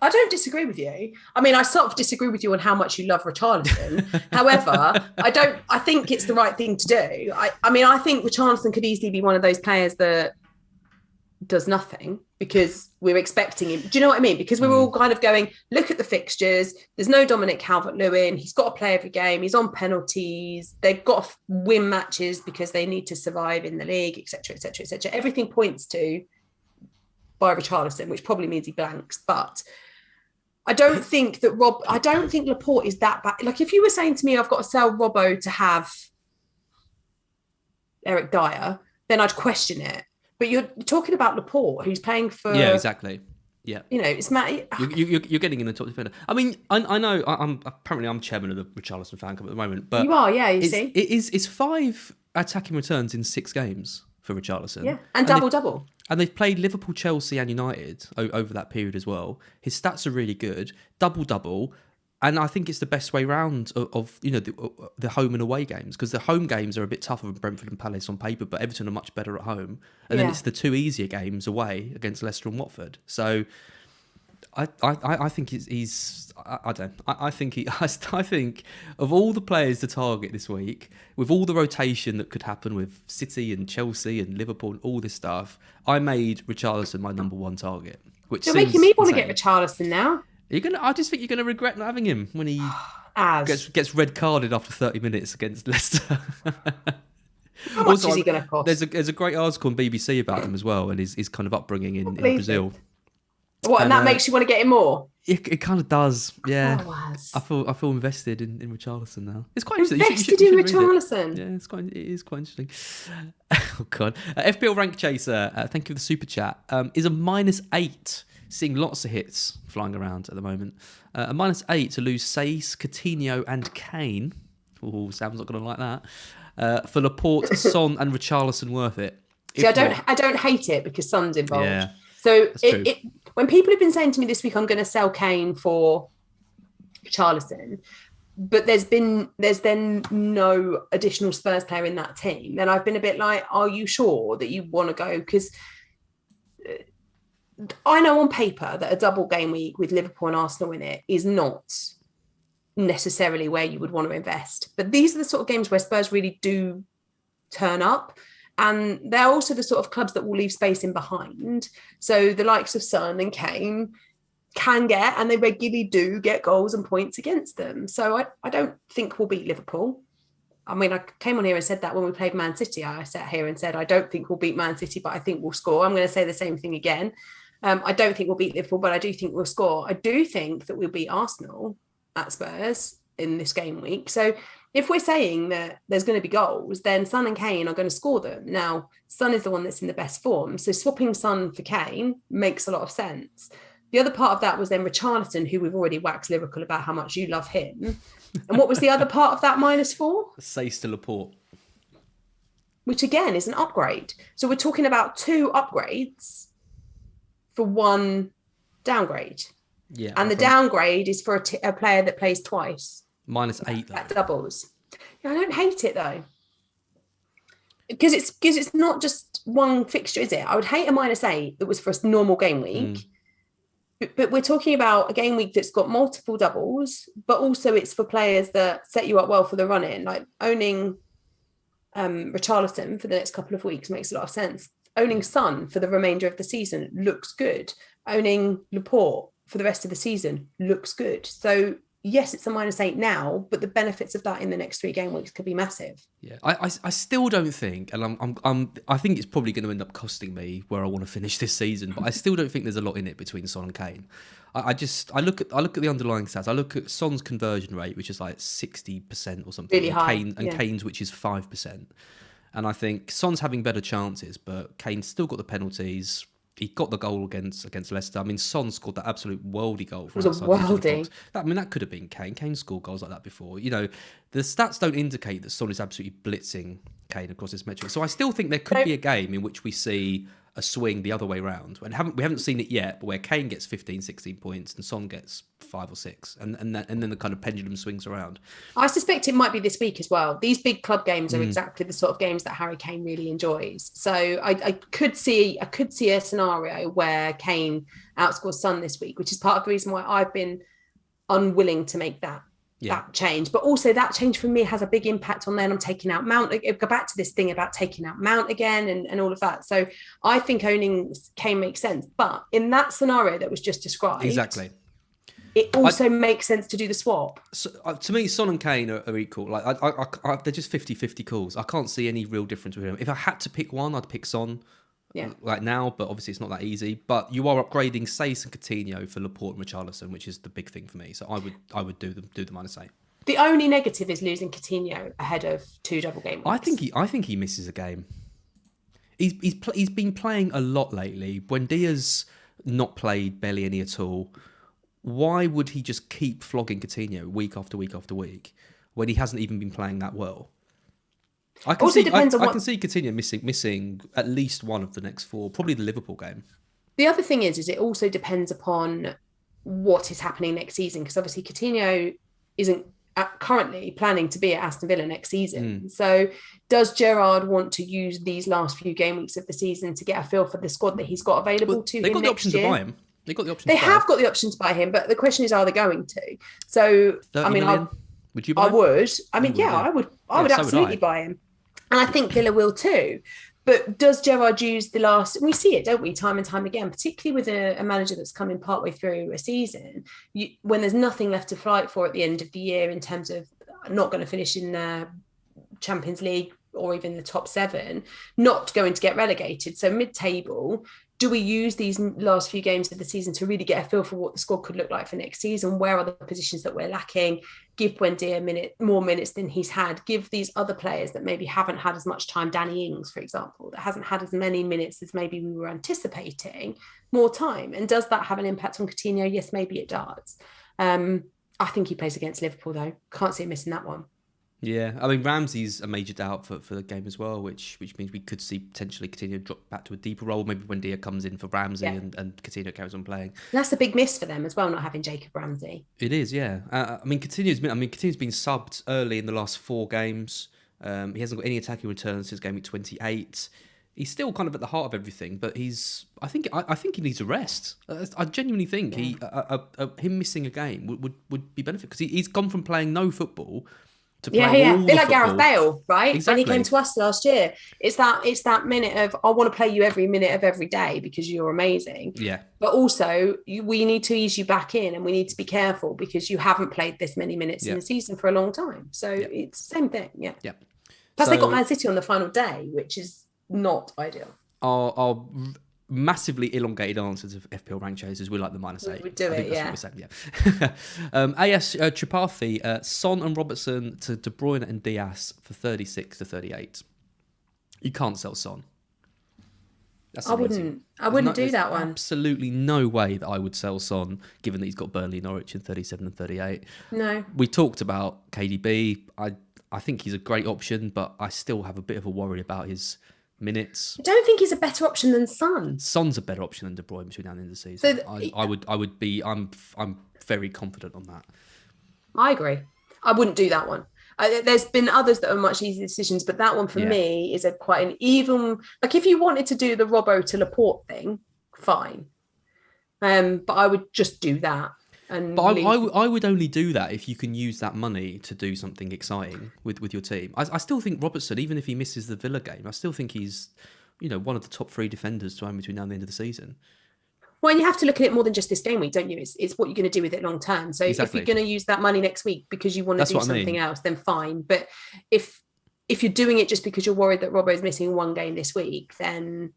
[SPEAKER 2] I don't disagree with you. I mean, I sort of disagree with you on how much you love Richarlison. However, I think it's the right thing to do. I think Richarlison could easily be one of those players that does nothing because we're expecting him. Do you know what I mean? Because we're all kind of going, look at the fixtures. There's no Dominic Calvert-Lewin. He's got to play every game. He's on penalties. They've got to win matches because they need to survive in the league, etc., etc., etc. Everything points to by Richarlison, which probably means he blanks. But I don't think Laporte is that bad. Like, if you were saying to me, I've got to sell Robbo to have Eric Dyer, then I'd question it. But you're talking about Laporte, who's playing for...
[SPEAKER 1] Yeah, exactly. Yeah.
[SPEAKER 2] It's Matt...
[SPEAKER 1] You're getting in the top defender. I mean, I know I'm chairman of the Richarlison fan club at the moment, but...
[SPEAKER 2] You are, yeah, you see.
[SPEAKER 1] It's 5 attacking returns in 6 games for Richarlison.
[SPEAKER 2] Yeah, and double.
[SPEAKER 1] And they've played Liverpool, Chelsea and United over that period as well. His stats are really good. Double. And I think it's the best way round of the home and away games, because the home games are a bit tougher than Brentford and Palace on paper, but Everton are much better at home. And then it's the 2 easier games away against Leicester and Watford. So I think I think of all the players to target this week, with all the rotation that could happen with City and Chelsea and Liverpool and all this stuff, I made Richarlison my number 1 target. Which
[SPEAKER 2] you're making me want to get Richarlison now.
[SPEAKER 1] I just think you're gonna regret not having him when he gets red carded after 30 minutes against Leicester.
[SPEAKER 2] How much is he going to cost?
[SPEAKER 1] There's a great article on BBC about him as well, and his kind of upbringing in Brazil.
[SPEAKER 2] What, and that makes you want to get him more?
[SPEAKER 1] It kind of does, yeah.
[SPEAKER 2] Oh,
[SPEAKER 1] I feel invested in Richarlison now. It's quite
[SPEAKER 2] invested
[SPEAKER 1] interesting.
[SPEAKER 2] in Richarlison.
[SPEAKER 1] Yeah, it is quite interesting. Oh god, FPL Rank Chaser, thank you for the super chat. Is a -8. Seeing lots of hits flying around at the moment. A -8 to lose Sace, Coutinho, and Kane. Oh, Sam's not going to like that. For Laporte, Son, and Richarlison, worth it.
[SPEAKER 2] See, I don't hate it because Son's involved.
[SPEAKER 1] Yeah,
[SPEAKER 2] so when people have been saying to me this week, I'm going to sell Kane for Richarlison, but there's then no additional Spurs player in that team, then I've been a bit like, are you sure that you want to go? Because I know on paper that a double game week with Liverpool and Arsenal in it is not necessarily where you would want to invest. But these are the sort of games where Spurs really do turn up. And they're also the sort of clubs that will leave space in behind. So the likes of Son and Kane can get, and they regularly do get, goals and points against them. So I don't think we'll beat Liverpool. I mean, I came on here and said that when we played Man City. I sat here and said, I don't think we'll beat Man City, but I think we'll score. I'm going to say the same thing again. I don't think we'll beat Liverpool, but I do think we'll score. I do think that we'll beat Arsenal at Spurs in this game week. So if we're saying that there's going to be goals, then Son and Kane are going to score them. Now, Son is the one that's in the best form. So swapping Son for Kane makes a lot of sense. The other part of that was then Richarlison, who we've already waxed lyrical about how much you love him. And what was the other part of that -4?
[SPEAKER 1] Sace to Laporte.
[SPEAKER 2] Which again is an upgrade. So we're talking about 2 upgrades for 1 downgrade.
[SPEAKER 1] Yeah.
[SPEAKER 2] And the downgrade is for a player that plays twice.
[SPEAKER 1] -8 though.
[SPEAKER 2] At doubles. Yeah, I don't hate it though. Because it's not just one fixture, is it? I would hate a -8 that was for a normal game week. But we're talking about a game week that's got multiple doubles, but also it's for players that set you up well for the run-in. Like owning Richarlison for the next couple of weeks makes a lot of sense. Owning Son for the remainder of the season looks good. Owning Laporte for the rest of the season looks good. So yes, it's a -8 now, but the benefits of that in the next 3 game weeks could be massive.
[SPEAKER 1] Yeah, I still don't think, and I think it's probably going to end up costing me where I want to finish this season. But I still don't think there's a lot in it between Son and Kane. I look at the underlying stats. I look at Son's conversion rate, which is like 60% or something,
[SPEAKER 2] really high,
[SPEAKER 1] and Kane's, which is 5%. And I think Son's having better chances, but Kane's still got the penalties. he got the goal against Leicester. I mean, Son scored that absolute worldy goal. From
[SPEAKER 2] It was a worldie.
[SPEAKER 1] That could have been Kane. Kane scored goals like that before. You know, the stats don't indicate that Son is absolutely blitzing Kane across this metric. So I still think there could be a game in which we see a swing the other way round. And we haven't seen it yet, but where Kane gets 15, 16 points and Son gets 5 or 6. And then the kind of pendulum swings around.
[SPEAKER 2] I suspect it might be this week as well. These big club games are exactly the sort of games that Harry Kane really enjoys. So I could see a scenario where Kane outscores Son this week, which is part of the reason why I've been unwilling to make that change. But also that change for me has a big impact on then I'm taking out Mount. Go back to this thing about taking out Mount again and all of that. So I think owning Kane makes sense. But in that scenario that was just described,
[SPEAKER 1] exactly,
[SPEAKER 2] it also makes sense to do the swap. So,
[SPEAKER 1] to me, Son and Kane are equal. Like they're just 50-50 calls. I can't see any real difference with them. If I had to pick one, I'd pick Son. Yeah. Like now, but obviously it's not that easy. But you are upgrading Sace and Coutinho for Laporte and Richarlison, which is the big thing for me. So I would do the -8.
[SPEAKER 2] The only negative is losing Coutinho ahead of 2 double game weeks.
[SPEAKER 1] I think he misses a game. He's been playing a lot lately. Buendia's not played barely any at all. Why would he just keep flogging Coutinho week after week after week when he hasn't even been playing that well? I can see Coutinho missing at least one of the next 4, probably the Liverpool game.
[SPEAKER 2] The other thing is it also depends upon what is happening next season, because obviously Coutinho isn't currently planning to be at Aston Villa next season. So does Gerrard want to use these last few game weeks of the season to get a feel for the squad that he's got available to him next year? They've got the option to buy him. They have got the option to buy him, but the question is, are they going to? So, I mean,
[SPEAKER 1] would you buy him?
[SPEAKER 2] I would. I mean, I would absolutely buy him. And I think Villa will too. But does Gerrard use the last... We see it, don't we, time and time again, particularly with a manager that's coming partway through a season, when there's nothing left to fight for at the end of the year in terms of not going to finish in the Champions League or even the top 7, not going to get relegated. So mid-table, do we use these last few games of the season to really get a feel for what the squad could look like for next season? Where are the positions that we're lacking? Give Buendia more minutes than he's had. Give these other players that maybe haven't had as much time, Danny Ings, for example, that hasn't had as many minutes as maybe we were anticipating, more time. And does that have an impact on Coutinho? Yes, maybe it does. I think he plays against Liverpool, though. Can't see him missing that one.
[SPEAKER 1] Yeah, I mean, Ramsey's a major doubt for the game as well, which means we could see potentially Coutinho drop back to a deeper role. Maybe when Dia comes in for Ramsey and Coutinho carries on playing.
[SPEAKER 2] That's a big miss for them as well, not having Jacob Ramsey.
[SPEAKER 1] It is, yeah. I mean, Coutinho's been subbed early in the last 4 games. He hasn't got any attacking returns since game week 28. He's still kind of at the heart of everything, but I think he needs a rest. I genuinely think him missing a game would be benefit, because he's gone from playing no football to play all the
[SPEAKER 2] bit like
[SPEAKER 1] football.
[SPEAKER 2] Gareth Bale, right?
[SPEAKER 1] Exactly.
[SPEAKER 2] When he came to us last year, it's that minute of, I want to play you every minute of every day because you're amazing.
[SPEAKER 1] Yeah.
[SPEAKER 2] But also, we need to ease you back in, and we need to be careful because you haven't played this many minutes in the season for a long time. So it's the same thing. Yeah. Yeah. Plus, they got Man City on the final day, which is not ideal.
[SPEAKER 1] Our massively elongated answers of FPL rank chasers, we like the -8.
[SPEAKER 2] We would do it, yeah.
[SPEAKER 1] That's what we're saying, yeah. AS Tripathi, Son and Robertson to De Bruyne and Diaz for 36 to 38. You can't sell Son.
[SPEAKER 2] I wouldn't do that one.
[SPEAKER 1] Absolutely no way that I would sell Son, given that he's got Burnley, Norwich in 37 and 38.
[SPEAKER 2] No.
[SPEAKER 1] We talked about KDB. I think he's a great option, but I still have a bit of a worry about his minutes.
[SPEAKER 2] I don't think he's a better option than Son.
[SPEAKER 1] Son's a better option than De Bruyne between now and the end of the season. So I'm very confident on that.
[SPEAKER 2] I agree. I wouldn't do that one. There's been others that are much easier decisions, but that one for me is quite an even. Like, if you wanted to do the Robbo to Laporte thing, fine. But I would just do that. But
[SPEAKER 1] I would only do that if you can use that money to do something exciting with your team. I still think Robertson, even if he misses the Villa game, I still think he's one of the top 3 defenders to own between now and the end of the season.
[SPEAKER 2] Well, you have to look at it more than just this game week, don't you? It's what you're going to do with it long term. So if you're going to use that money next week because you want to do something else, then fine. But if you're doing it just because you're worried that Robbo's missing 1 game this week, then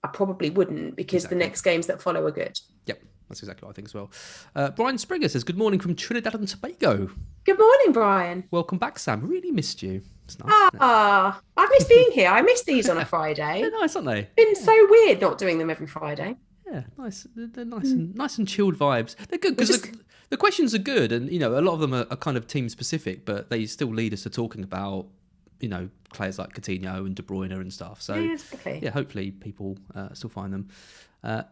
[SPEAKER 2] I probably wouldn't, because the next games that follow are good.
[SPEAKER 1] Yep. That's exactly what I think as well. Brian Springer says, good morning from Trinidad and Tobago.
[SPEAKER 2] Good morning, Brian.
[SPEAKER 1] Welcome back, Sam. Really missed you. It's nice.
[SPEAKER 2] I miss being here. I miss these on a Friday.
[SPEAKER 1] They're nice, aren't they?
[SPEAKER 2] It's been so weird not doing them every Friday.
[SPEAKER 1] Yeah, nice. They're nice and chilled vibes. They're good because the questions are good, and a lot of them are kind of team specific, but they still lead us to talking about players like Coutinho and De Bruyne and stuff. So
[SPEAKER 2] exactly.
[SPEAKER 1] Hopefully people still find them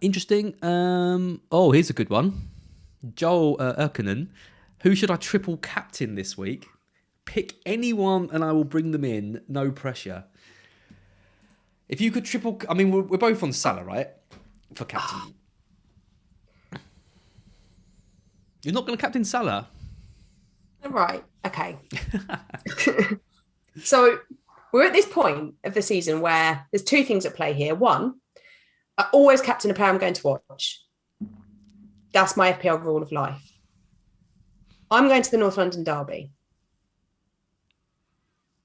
[SPEAKER 1] interesting. Here's a good one. Joel Erkinen. Who should I triple captain this week? Pick anyone and I will bring them in. No pressure. If you could triple... I mean, we're both on Salah, right? For captain. You're not going to captain Salah?
[SPEAKER 2] Right. Okay. So we're at this point of the season where there's two things at play here. One, I always captain a player I'm going to watch. That's my FPL rule of life. I'm going to the North London derby,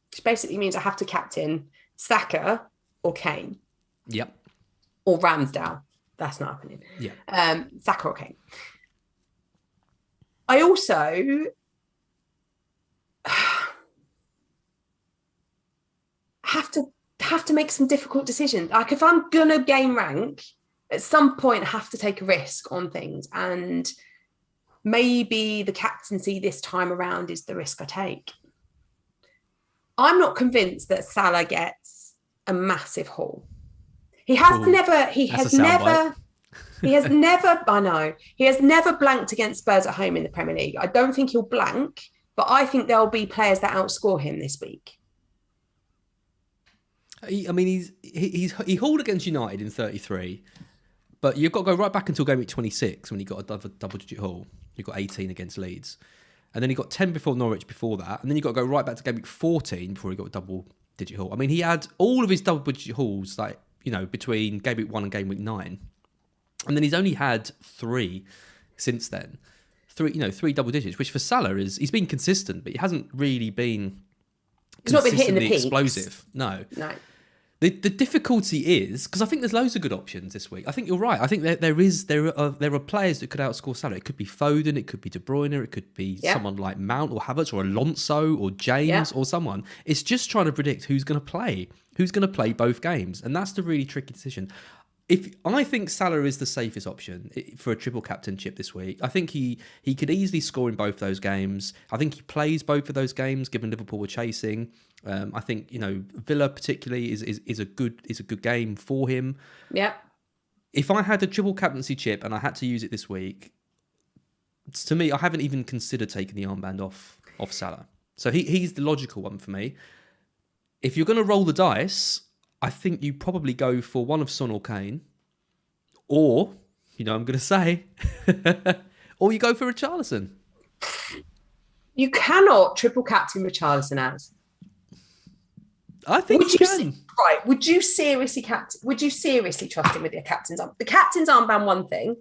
[SPEAKER 2] which basically means I have to captain Saka or Kane.
[SPEAKER 1] Yep.
[SPEAKER 2] Or Ramsdale. That's not happening.
[SPEAKER 1] Yeah.
[SPEAKER 2] Saka or Kane. I also have to make some difficult decisions. Like if I'm gonna game rank, at some point I have to take a risk on things, and maybe the captaincy this time around is the risk I take. I'm not convinced that Salah gets a massive haul. He has never blanked against Spurs at home in the Premier League. I don't think he'll blank, but I think there'll be players that outscore him this week.
[SPEAKER 1] He hauled against United in 33, but you've got to go right back until Gameweek 26 when he got a double-digit haul. He got 18 against Leeds. And then he got 10 before Norwich before that. And then you've got to go right back to Gameweek 14 before he got a double-digit haul. I mean, he had all of his double-digit hauls, between Gameweek 1 and Gameweek 9. And then he's only had 3 since then. 3 double digits, which for Salah he's been consistent, but he hasn't really been consistently explosive. No. The difficulty is because I think there's loads of good options this week. I think you're right. I think there are players that could outscore Salah. It could be Foden, it could be De Bruyne, it could be someone like Mount or Havertz or Alonso or James or someone. It's just trying to predict who's going to play both games, and that's the really tricky decision. I think Salah is the safest option for a triple captainship this week. I think he could easily score in both those games. I think he plays both of those games, given Liverpool were chasing. I think Villa particularly is a good game for him.
[SPEAKER 2] Yeah.
[SPEAKER 1] If I had a triple captaincy chip and I had to use it this week, to me, I haven't even considered taking the armband off Salah. So he's the logical one for me. If you're going to roll the dice, I think you probably go for one of Son or Kane, or I'm going to say, or you go for Richarlison.
[SPEAKER 2] You cannot triple captain Richarlison as.
[SPEAKER 1] I think you can.
[SPEAKER 2] Right? Would you seriously trust him with your captain's arm? The captain's armband, one thing.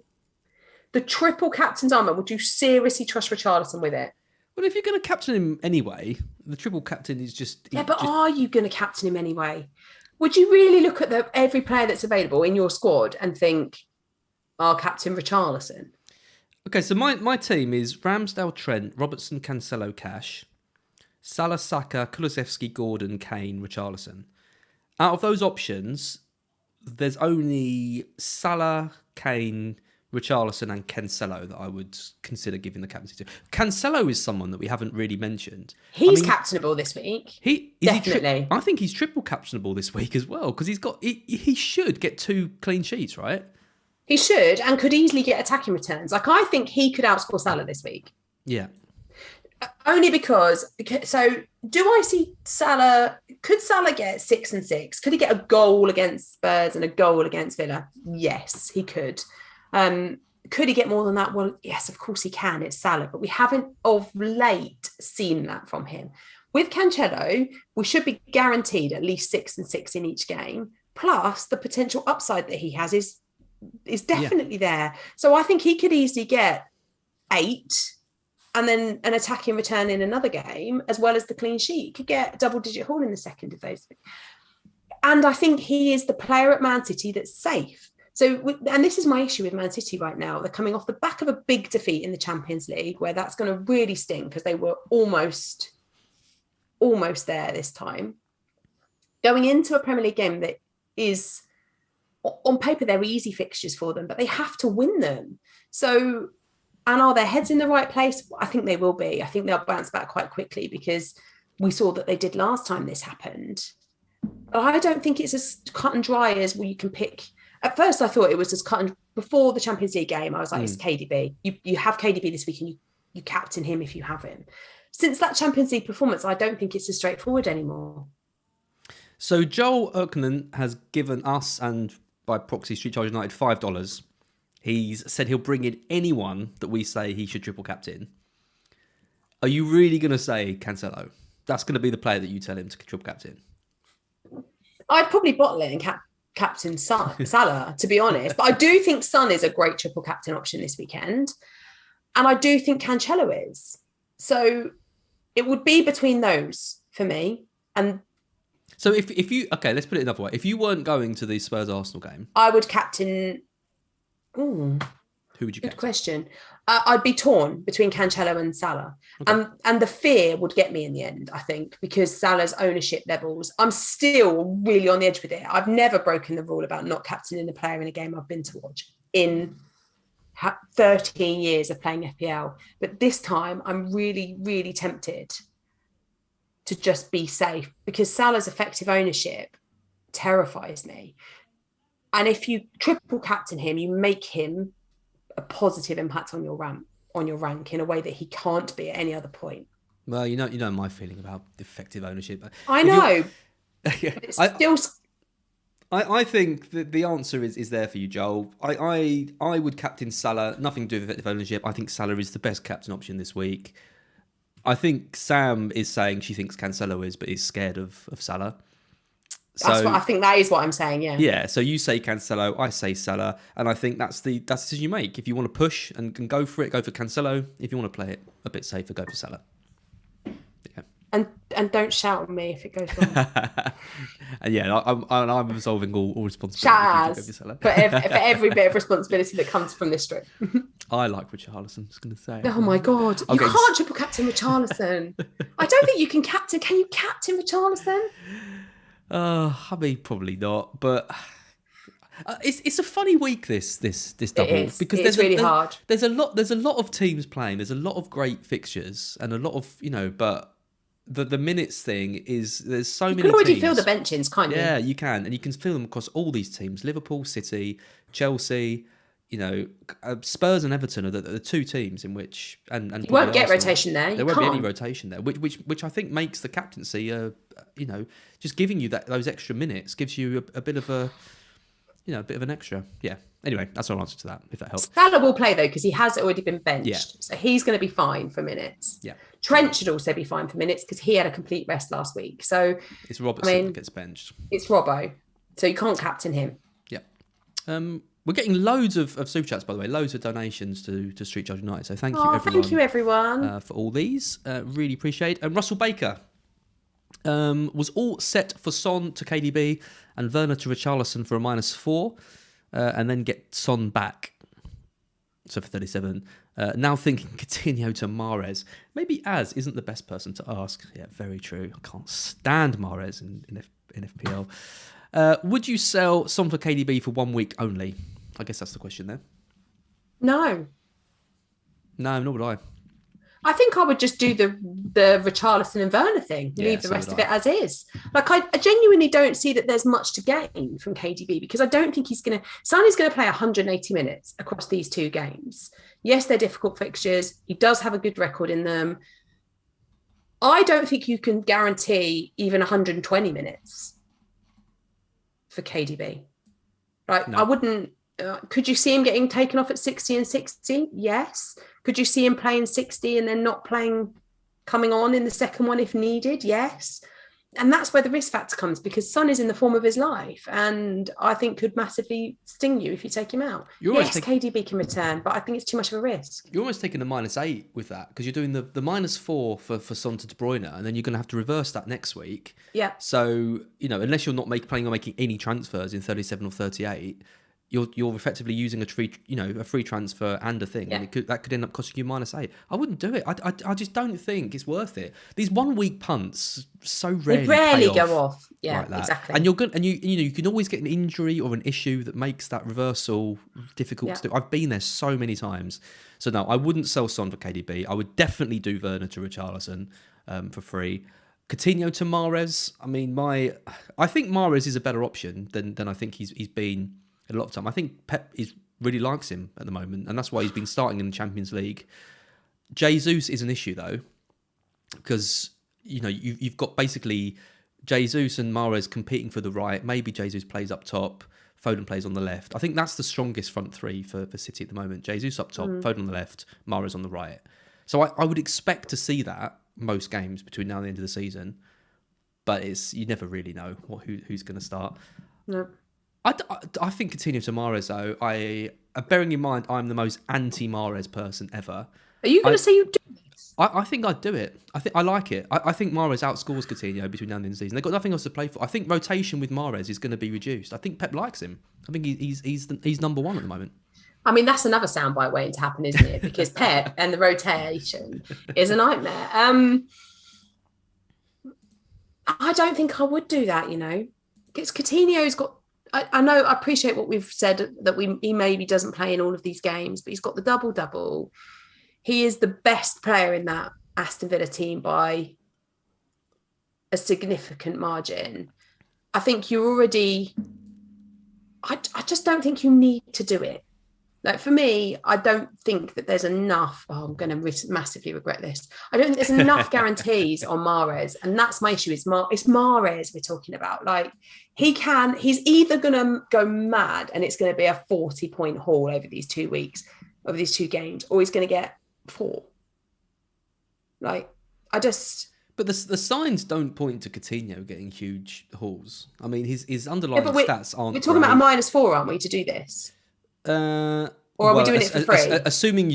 [SPEAKER 2] The triple captain's armband. Would you seriously trust Richarlison with it?
[SPEAKER 1] Well, if you're going to captain him anyway, the triple captain is just.
[SPEAKER 2] Are you going to captain him anyway? Would you really look at every player that's available in your squad and think, "I'll captain Richarlison"?
[SPEAKER 1] Okay, so my team is Ramsdale, Trent, Robertson, Cancelo, Cash, Salah, Saka, Kulusevski, Gordon, Kane, Richarlison. Out of those options, there's only Salah, Kane, Richarlison and Cancelo that I would consider giving the captaincy to. Cancelo is someone that we haven't really mentioned.
[SPEAKER 2] He's captainable this week. Definitely.
[SPEAKER 1] I think he's triple captainable this week as well, because he should get 2 clean sheets, right?
[SPEAKER 2] He should, and could easily get attacking returns. Like, I think he could outscore Salah this week.
[SPEAKER 1] Yeah.
[SPEAKER 2] Only because do I see Salah? Could Salah get 6 and 6? Could he get a goal against Spurs and a goal against Villa? Yes, he could. Could he get more than that? Well, yes, of course he can. It's Salah, but we haven't of late seen that from him. With Cancelo, we should be guaranteed at least 6 and 6 in each game. Plus, the potential upside that he has is definitely there. So I think he could easily get 8 and then an attacking return in another game, as well as the clean sheet. He could get a double-digit haul in the second of those. And I think he is the player at Man City that's safe. So, and this is my issue with Man City right now. They're coming off the back of a big defeat in the Champions League, where that's going to really sting because they were almost almost there this time. Going into a Premier League game that is, on paper, they're easy fixtures for them, but they have to win them. So, and are their heads in the right place? I think they will be. I think they'll bounce back quite quickly because we saw that they did last time this happened. But I don't think it's as cut and dry as where you can pick. At first, I thought it was as cut and before the Champions League game. I was like, it's KDB. You have KDB this week, and you captain him if you have him. Since that Champions League performance, I don't think it's as straightforward anymore.
[SPEAKER 1] So Joel Erkman has given us, and by proxy Street Charge United, $5. He's said he'll bring in anyone that we say he should triple captain. Are you really going to say Cancelo? That's going to be the player that you tell him to triple captain?
[SPEAKER 2] I'd probably bottle it and captain Salah, to be honest. But I do think Son is a great triple captain option this weekend. And I do think Cancelo is. So it would be between those for me. And
[SPEAKER 1] so if you, okay, let's put it another way. If you weren't going to the Spurs-Arsenal game,
[SPEAKER 2] I would captain...
[SPEAKER 1] Who would you captain?
[SPEAKER 2] Good question. I'd be torn between Cancelo and Salah.
[SPEAKER 1] Okay.
[SPEAKER 2] And the fear would get me in the end, I think, because Salah's ownership levels, I'm still really on the edge with it. I've never broken the rule about not captaining a player in a game I've been to watch in 13 years of playing FPL. But this time, I'm really, really tempted to just be safe because Salah's effective ownership terrifies me. And if you triple captain him, you make him a positive impact on your rank in a way that he can't be at any other point.
[SPEAKER 1] Well, you know my feeling about effective ownership.
[SPEAKER 2] I know.
[SPEAKER 1] It's still... I think the answer is there for you, Joel. I would captain Salah. Nothing to do with effective ownership. I think Salah is the best captain option this week. I think Sam is saying she thinks Cancelo is, but is scared of Salah.
[SPEAKER 2] That's what I think. That is what I'm saying. Yeah.
[SPEAKER 1] Yeah. So you say Cancelo, I say Salah, and I think that's the decision you make. If you want to push and go for it, go for Cancelo. If you want to play it a bit safer, go for Salah. Yeah.
[SPEAKER 2] And don't shout at me if it goes wrong.
[SPEAKER 1] And yeah, I'm absolving all responsibility.
[SPEAKER 2] Shaz, for every bit of responsibility that comes from this trip.
[SPEAKER 1] I like Richarlison. I was going to say.
[SPEAKER 2] Oh my God, you can't triple captain Richarlison. I don't think you can captain. Can you captain Richarlison?
[SPEAKER 1] I mean, probably not, but it's a funny week this double because it's really hard. There's a lot of teams playing. There's a lot of great fixtures and a lot of but the minutes thing is there's so many. You can
[SPEAKER 2] already
[SPEAKER 1] teams.
[SPEAKER 2] feel the benches, can't you?
[SPEAKER 1] Yeah, you can, and you can feel them across all these teams: Liverpool, City, Chelsea. Spurs and Everton are the two teams in which and
[SPEAKER 2] you won't get rotation there.
[SPEAKER 1] There won't be any rotation there, which I think makes the captaincy, just giving you those extra minutes gives you a bit of a bit of an extra. Yeah. Anyway, that's our answer to that. If that helps.
[SPEAKER 2] Salah will play though because he has already been benched, so he's going to be fine for minutes.
[SPEAKER 1] Yeah.
[SPEAKER 2] Trent should also be fine for minutes because he had a complete rest last week. So
[SPEAKER 1] it's Robertson that gets benched.
[SPEAKER 2] It's Robbo, so you can't captain him.
[SPEAKER 1] Yeah. We're getting loads of super chats, by the way, loads of donations to Street Charge United. So thank you, everyone.
[SPEAKER 2] Thank you, everyone.
[SPEAKER 1] For all these. Really appreciate. And Russell Baker was all set for Son to KDB and Werner to Richarlison for a -4, and then get Son back. So for 37. Now thinking Coutinho to Mahrez. Maybe Az isn't the best person to ask. Yeah, very true. I can't stand Mahrez in FPL. Would you sell Son for KDB for 1 week only? I guess that's the question there.
[SPEAKER 2] No,
[SPEAKER 1] nor would I.
[SPEAKER 2] I think I would just do the Richarlison and Werner thing. Leave the rest of it as is. Like I genuinely don't see that there's much to gain from KDB because I don't think Son is going to play 180 minutes across these two games. Yes, they're difficult fixtures. He does have a good record in them. I don't think you can guarantee even 120 minutes for KDB. Right? No. I wouldn't. Could you see him getting taken off at 60 and 60? Yes. Could you see him playing 60 and then not coming on in the second one if needed? Yes. And that's where the risk factor comes because Son is in the form of his life and I think could massively sting you if you take him out. Yes, KDB can return, but I think it's too much of a risk.
[SPEAKER 1] You're almost taking a -8 with that because you're doing the -4 for Son to De Bruyne and then you're going to have to reverse that next week.
[SPEAKER 2] Yeah.
[SPEAKER 1] So, unless you're not planning on making any transfers in 37 or 38, you're effectively using a free transfer and a thing, and that could end up costing you -8. I wouldn't do it. I just don't think it's worth it. These 1 week punts so rarely
[SPEAKER 2] go off. Yeah,
[SPEAKER 1] like that.
[SPEAKER 2] exactly.
[SPEAKER 1] And you're good, and you can always get an injury or an issue that makes that reversal difficult to do. I've been there so many times. So no, I wouldn't sell Son for KDB. I would definitely do Werner to Richarlison for free. Coutinho to Mahrez. I mean, I think Mahrez is a better option than I think he's been a lot of time. I think Pep really likes him at the moment, and that's why he's been starting in the Champions League. Jesus is an issue though, because you've got basically Jesus and Mahrez competing for the right. Maybe Jesus plays up top, Foden plays on the left. I think that's the strongest front three for City at the moment. Jesus up top, Foden on the left, Mahrez on the right. So I would expect to see that most games between now and the end of the season, but you never really know who's going to start.
[SPEAKER 2] No.
[SPEAKER 1] I think Coutinho to Mahrez though. Bearing in mind I'm the most anti-Mahrez person ever.
[SPEAKER 2] Are you going to say you do this?
[SPEAKER 1] I think I'd do it. I like it. I think Mahrez outscores Coutinho between now and the end of the season. They've got nothing else to play for. I think rotation with Mahrez is going to be reduced. I think Pep likes him. I think he's number one at the moment.
[SPEAKER 2] I mean, that's another soundbite waiting to happen, isn't it? Because Pep and the rotation is a nightmare. I don't think I would do that, Because Coutinho's got... I know, I appreciate what we've said, that he maybe doesn't play in all of these games, but he's got the double-double. He is the best player in that Aston Villa team by a significant margin. I think you're already... I just don't think you need to do it. Like, for me, I don't think that there's enough... Oh, I'm going to massively regret this. I don't think there's enough guarantees on Mahrez, and that's my issue. It's Mahrez we're talking about. Like, he's either going to go mad and it's going to be a 40-point haul over these 2 weeks, over these 2 games, or he's going to get 4. Like,
[SPEAKER 1] But the signs don't point to Coutinho getting huge hauls. I mean, his underlying stats aren't...
[SPEAKER 2] We're talking about a -4, aren't we, to do this? Or are we doing it for free?
[SPEAKER 1] Assuming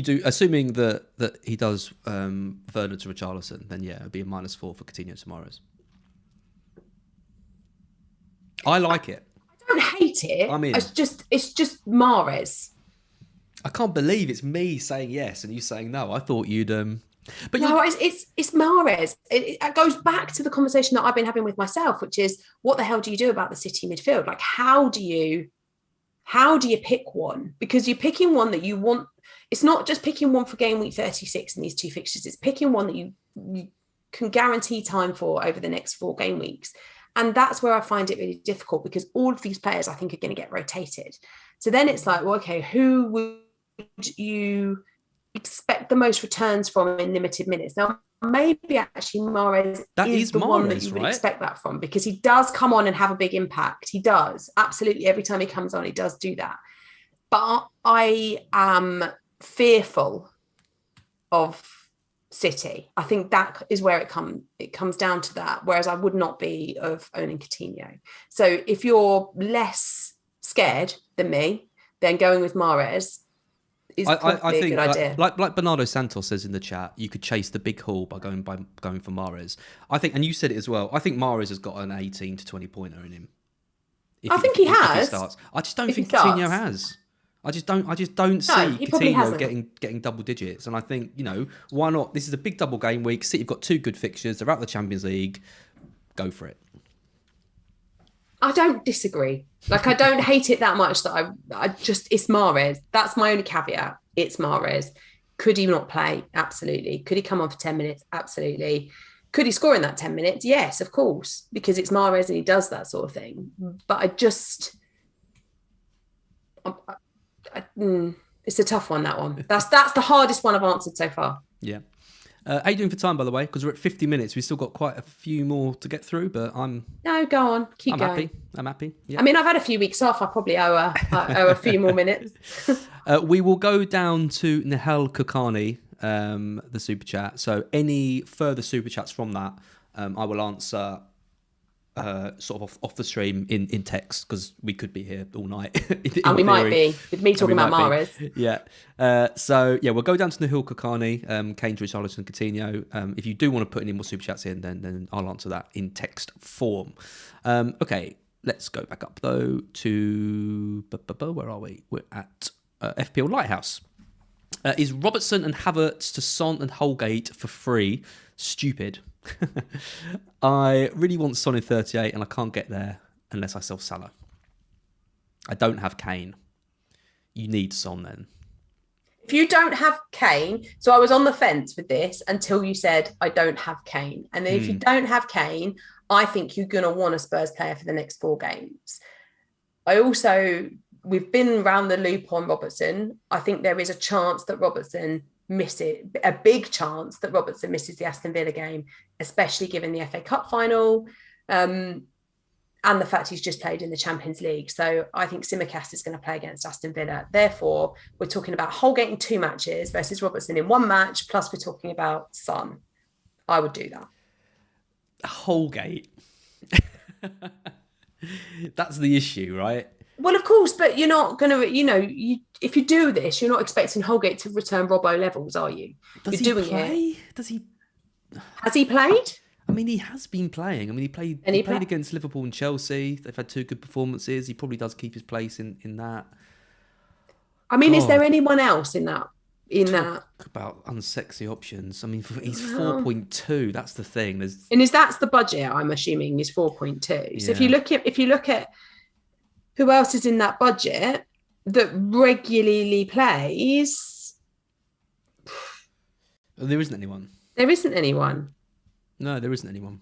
[SPEAKER 1] that he does Werner to Richarlison, then yeah, it'd be a -4 for Coutinho to Mahrez. I like it.
[SPEAKER 2] I don't hate it.
[SPEAKER 1] I mean,
[SPEAKER 2] it's just Mahrez.
[SPEAKER 1] I can't believe it's me saying yes and you saying no. I thought you'd But
[SPEAKER 2] no, it's Mahrez. It goes back to the conversation that I've been having with myself, which is, what the hell do you do about the City midfield? Like, how do you pick one? Because you're picking one that you want. It's not just picking one for game week 36 in these 2 fixtures. It's picking one that you can guarantee time for over the next 4 game weeks. And that's where I find it really difficult, because all of these players, I think, are going to get rotated. So then it's like, well, okay, who would you expect the most returns from in limited minutes? Now, maybe actually Mahrez is the one that you would expect that from, because he does come on and have a big impact. He does. Absolutely. Every time he comes on, he does do that. But I am fearful of City. I think that is where it comes down to that, whereas I would not be of owning Coutinho. So if you're less scared than me, then going with Mahrez is probably a good idea.
[SPEAKER 1] Like Bernardo Santos says in the chat, you could chase the big haul by going for Mahrez. I think, and you said it as well, I think Mahrez has got an 18 to 20 pointer in him.
[SPEAKER 2] I think he has.
[SPEAKER 1] I just don't think Coutinho has. I just don't see Coutinho getting double digits. And I think, why not? This is a big double game week. City have got 2 good fixtures. They're out of the Champions League. Go for it.
[SPEAKER 2] I don't disagree. Like, I don't hate it that much that it's Mahrez. That's my only caveat. It's Mahrez. Could he not play? Absolutely. Could he come on for 10 minutes? Absolutely. Could he score in that 10 minutes? Yes, of course, because it's Mahrez and he does that sort of thing. But it's a tough one, that one. That's the hardest one I've answered so far.
[SPEAKER 1] Yeah. How are you doing for time, by the way? Because we're at 50 minutes. We've still got quite a few more to get through, but
[SPEAKER 2] No, go on. Keep going.
[SPEAKER 1] I'm happy. Yeah.
[SPEAKER 2] I mean, I've had a few weeks off. I probably owe a few more minutes.
[SPEAKER 1] We will go down to Nihal Kokani, the super chat. So any further super chats from that, I will answer sort of off the stream in text, because we could be here all night.
[SPEAKER 2] And we might be, with me talking about Mahrez.
[SPEAKER 1] Yeah. We'll go down to Nihal Kokani, Kane, Richarlison, Coutinho. If you do want to put any more super chats in, then I'll answer that in text form. Okay. let's go back up though to where are we? We're at FPL Lighthouse. Is Robertson and Havertz to Son and Holgate for free stupid? I really want Son in 38 and I can't get there unless I sell Salah. I don't have Kane. You need Son then.
[SPEAKER 2] If you don't have Kane, so I was on the fence with this until you said I don't have Kane. And then if you don't have Kane, I think you're going to want a Spurs player for the next 4 games. We've been around the loop on Robertson. I think there is a chance that Robertson misses the Aston Villa game, especially given the FA Cup final and the fact he's just played in the Champions League. So I think Simicast is going to play against Aston Villa. Therefore, we're talking about Holgate in 2 matches versus Robertson in 1 match, plus we're talking about Son. I would do that.
[SPEAKER 1] Holgate. That's the issue, right?
[SPEAKER 2] Well, of course, but you're not going to, if you do this, you're not expecting Holgate to return Robbo levels, are you?
[SPEAKER 1] Does
[SPEAKER 2] you're
[SPEAKER 1] he
[SPEAKER 2] doing
[SPEAKER 1] play?
[SPEAKER 2] It. Has he played?
[SPEAKER 1] I mean, he has been playing. I mean, he played against Liverpool and Chelsea. They've had 2 good performances. He probably does keep his place in that.
[SPEAKER 2] I mean, is there anyone else in that?
[SPEAKER 1] Talk about unsexy options. I mean, he's 4.2. That's the thing.
[SPEAKER 2] That's the budget. I'm assuming is 4.2.
[SPEAKER 1] Yeah.
[SPEAKER 2] So if you look at who else is in that budget that regularly plays,
[SPEAKER 1] there isn't anyone.
[SPEAKER 2] There isn't anyone.
[SPEAKER 1] No, there isn't anyone.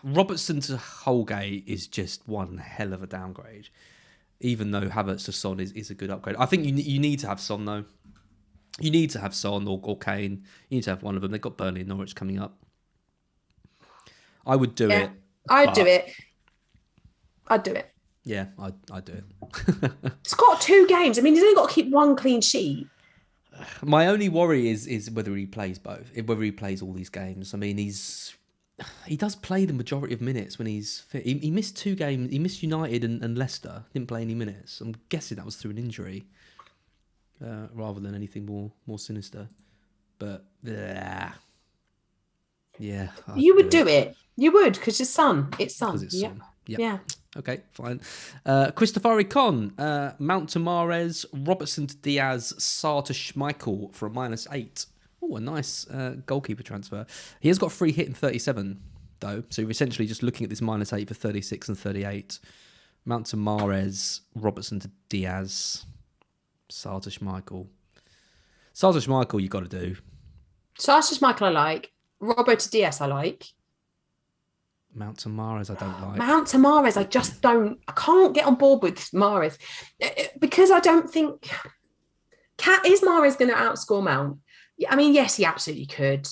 [SPEAKER 1] Robertson to Holgate is just one hell of a downgrade. Even though Havertz to Son is a good upgrade. I think you need to have Son, though. You need to have Son or Kane. You need to have one of them. They've got Burnley and Norwich coming up. I would do it.
[SPEAKER 2] I'd do it.
[SPEAKER 1] Yeah, I'd do it.
[SPEAKER 2] It's got 2 games. I mean, he's only got to keep 1 clean sheet.
[SPEAKER 1] My only worry is whether he plays both, whether he plays all these games. I mean, he does play the majority of minutes when he's fit. He missed 2 games. He missed United and Leicester. Didn't play any minutes. I'm guessing that was through an injury rather than anything more sinister. But yeah.
[SPEAKER 2] You would do it. You would, because it's Son. It's Son.
[SPEAKER 1] Because it's Son. Yep.
[SPEAKER 2] Yeah.
[SPEAKER 1] Okay, fine. Christopher Con, Mount to Mahrez, Robertson to Diaz, Sarr to Schmeichel for a -8. Oh, a nice goalkeeper transfer. He has got a free hit in 37, though. So you're essentially just looking at this -8 for 36 and 38. Mount to Mahrez, Robertson to Diaz, Sarr to Schmeichel. Sarr to Schmeichel, you've got to do.
[SPEAKER 2] Sarr to Schmeichel I like. Robbo to Diaz I like.
[SPEAKER 1] Mount to Mahrez, I don't like.
[SPEAKER 2] Mount to Mahrez, I can't get on board with Mahrez because I don't think... Is Mahrez going to outscore Mount? I mean, yes, he absolutely could.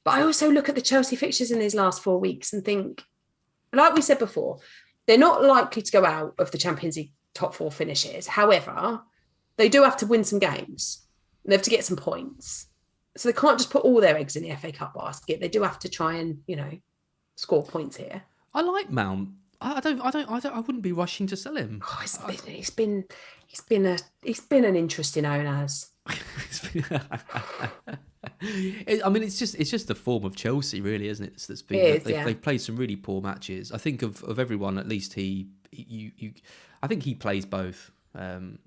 [SPEAKER 2] But I also look at the Chelsea fixtures in these last 4 weeks and think, like we said before, they're not likely to go out of the Champions League top 4 finishes. However, they do have to win some games. They have to get some points. So they can't just put all their eggs in the FA Cup basket. They do have to try and, score points here.
[SPEAKER 1] I like Mount. I wouldn't be rushing to sell him.
[SPEAKER 2] Oh, he's been an interesting owner.
[SPEAKER 1] I mean, it's just the form of Chelsea, really, isn't it? That's been they've played some really poor matches. I think of everyone, at least I think he plays both.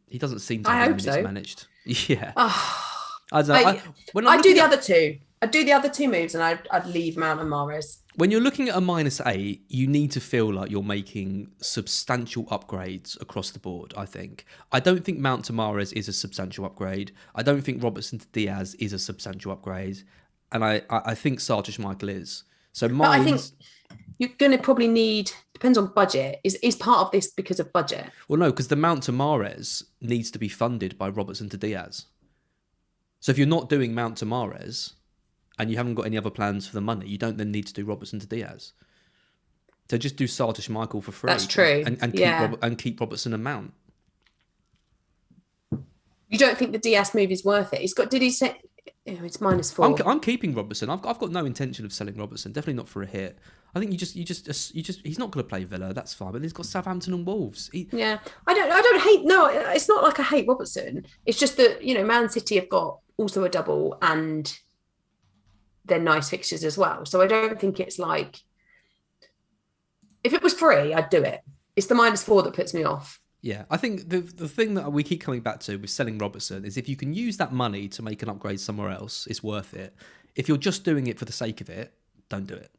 [SPEAKER 1] He doesn't seem to have minutes managed. Yeah. I do the other two. I'd do the other 2 moves and I'd leave Mount and Mahrez. When you're looking at a -8, you need to feel like you're making substantial upgrades across the board, I think. I don't think Mount to Mahrez is a substantial upgrade. I don't think Robertson to Diaz is a substantial upgrade. And I think Sarr to Schmeichel is. So
[SPEAKER 2] I think you're going to probably need, depends on budget, is part of this because of budget?
[SPEAKER 1] Well, no, because the Mount to Mahrez needs to be funded by Robertson to Diaz. So if you're not doing Mount to Mahrez and you haven't got any other plans for the money, you don't then need to do Robertson to Diaz. So just do Sarr to Schmeichel for free.
[SPEAKER 2] That's true.
[SPEAKER 1] And keep Robertson and Mount.
[SPEAKER 2] You don't think the Diaz move is worth it? Did he say it's -4?
[SPEAKER 1] I'm keeping Robertson. I've got no intention of selling Robertson. Definitely not for a hit. I think you just he's not going to play Villa. That's fine. But he's got Southampton and Wolves.
[SPEAKER 2] I don't hate. No, it's not like I hate Robertson. It's just that Man City have got also a double and they're nice fixtures as well. So I don't think it's like If it was free, I'd do it. It's the -4 that puts me off.
[SPEAKER 1] Yeah, I think the thing that we keep coming back to with selling Robertson is if you can use that money to make an upgrade somewhere else, it's worth it. If you're just doing it for the sake of it, don't do it.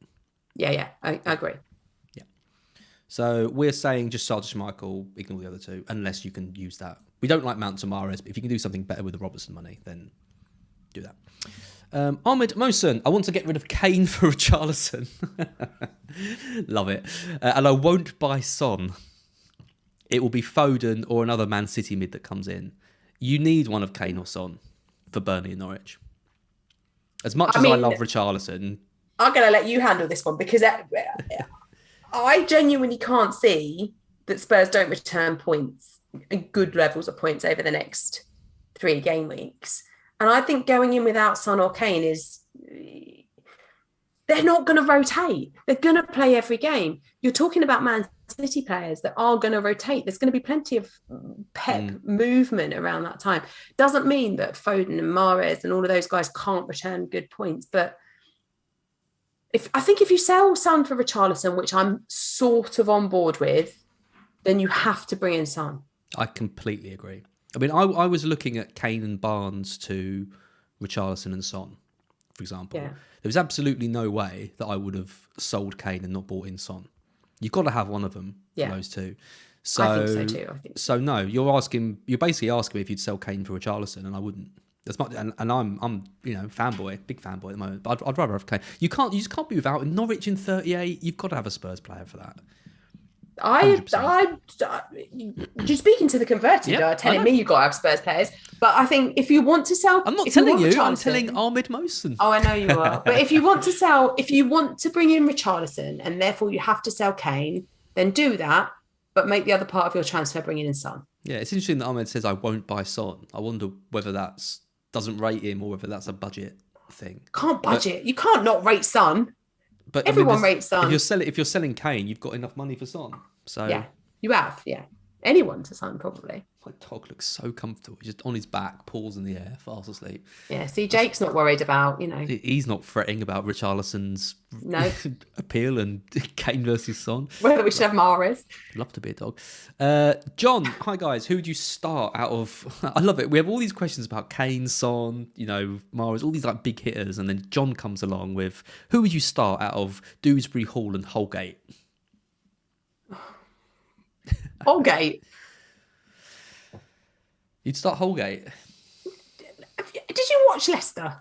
[SPEAKER 2] Yeah, I agree.
[SPEAKER 1] Yeah. So we're saying just Sarge Michael, ignore the other two, unless you can use that. We don't like Mount Tamares, but if you can do something better with the Robertson money, then do that. Ahmed Mohsen, I want to get rid of Kane for Richarlison. Love it. And I won't buy Son. It will be Foden or another Man City mid that comes in. You need one of Kane or Son for Burnley and Norwich. As much as I love Richarlison,
[SPEAKER 2] I'm going to let you handle this one because I genuinely can't see that Spurs don't return points, good levels of points over the next 3 game weeks. And I think going in without Son or Kane they're not going to rotate. They're going to play every game. You're talking about Man City players that are going to rotate. There's going to be plenty of movement around that time. Doesn't mean that Foden and Mahrez and all of those guys can't return good points. But I think if you sell Son for Richarlison, which I'm sort of on board with, then you have to bring in Son.
[SPEAKER 1] I completely agree. I mean, I was looking at Kane and Barnes to Richarlison and Son, for example.
[SPEAKER 2] Yeah.
[SPEAKER 1] There was absolutely no way that I would have sold Kane and not bought in Son. You've got to have one of them for those two. So,
[SPEAKER 2] I think so too.
[SPEAKER 1] So no, you're basically asking me if you'd sell Kane for Richarlison, and I wouldn't. That's much, and I'm big fanboy at the moment. But I'd rather have Kane. You just can't be without Norwich in 38. You've got to have a Spurs player for that.
[SPEAKER 2] You're speaking to the converted, telling me you've got to have Spurs players. But I think if you want to sell...
[SPEAKER 1] I'm not telling you, I'm telling Ahmed Mohsen.
[SPEAKER 2] Oh, I know you are. But if you want to bring in Richarlison and therefore you have to sell Kane, then do that, but make the other part of your transfer bringing in Son.
[SPEAKER 1] Yeah, it's interesting that Ahmed says I won't buy Son. I wonder whether that's doesn't rate him or whether that's a budget thing.
[SPEAKER 2] Can't budget. You can't not rate Son.
[SPEAKER 1] But
[SPEAKER 2] everyone rates Son.
[SPEAKER 1] If you're selling Kane, you've got enough money for Son. So
[SPEAKER 2] yeah, you have. Yeah, anyone to Son probably.
[SPEAKER 1] My dog looks so comfortable. He's just on his back, paws in the air, fast asleep.
[SPEAKER 2] Yeah. See, Jake's not worried about
[SPEAKER 1] He's not fretting about Richarlison's appeal and Kane versus Son.
[SPEAKER 2] Whether we should have Mahrez.
[SPEAKER 1] Love to be a dog. John, hi guys. Who would you start out of? I love it. We have all these questions about Kane, Son, Mahrez, all these like big hitters, and then John comes along with who would you start out of Dewsbury Hall and Holgate?
[SPEAKER 2] Holgate.
[SPEAKER 1] You'd start Holgate.
[SPEAKER 2] Did you watch Leicester?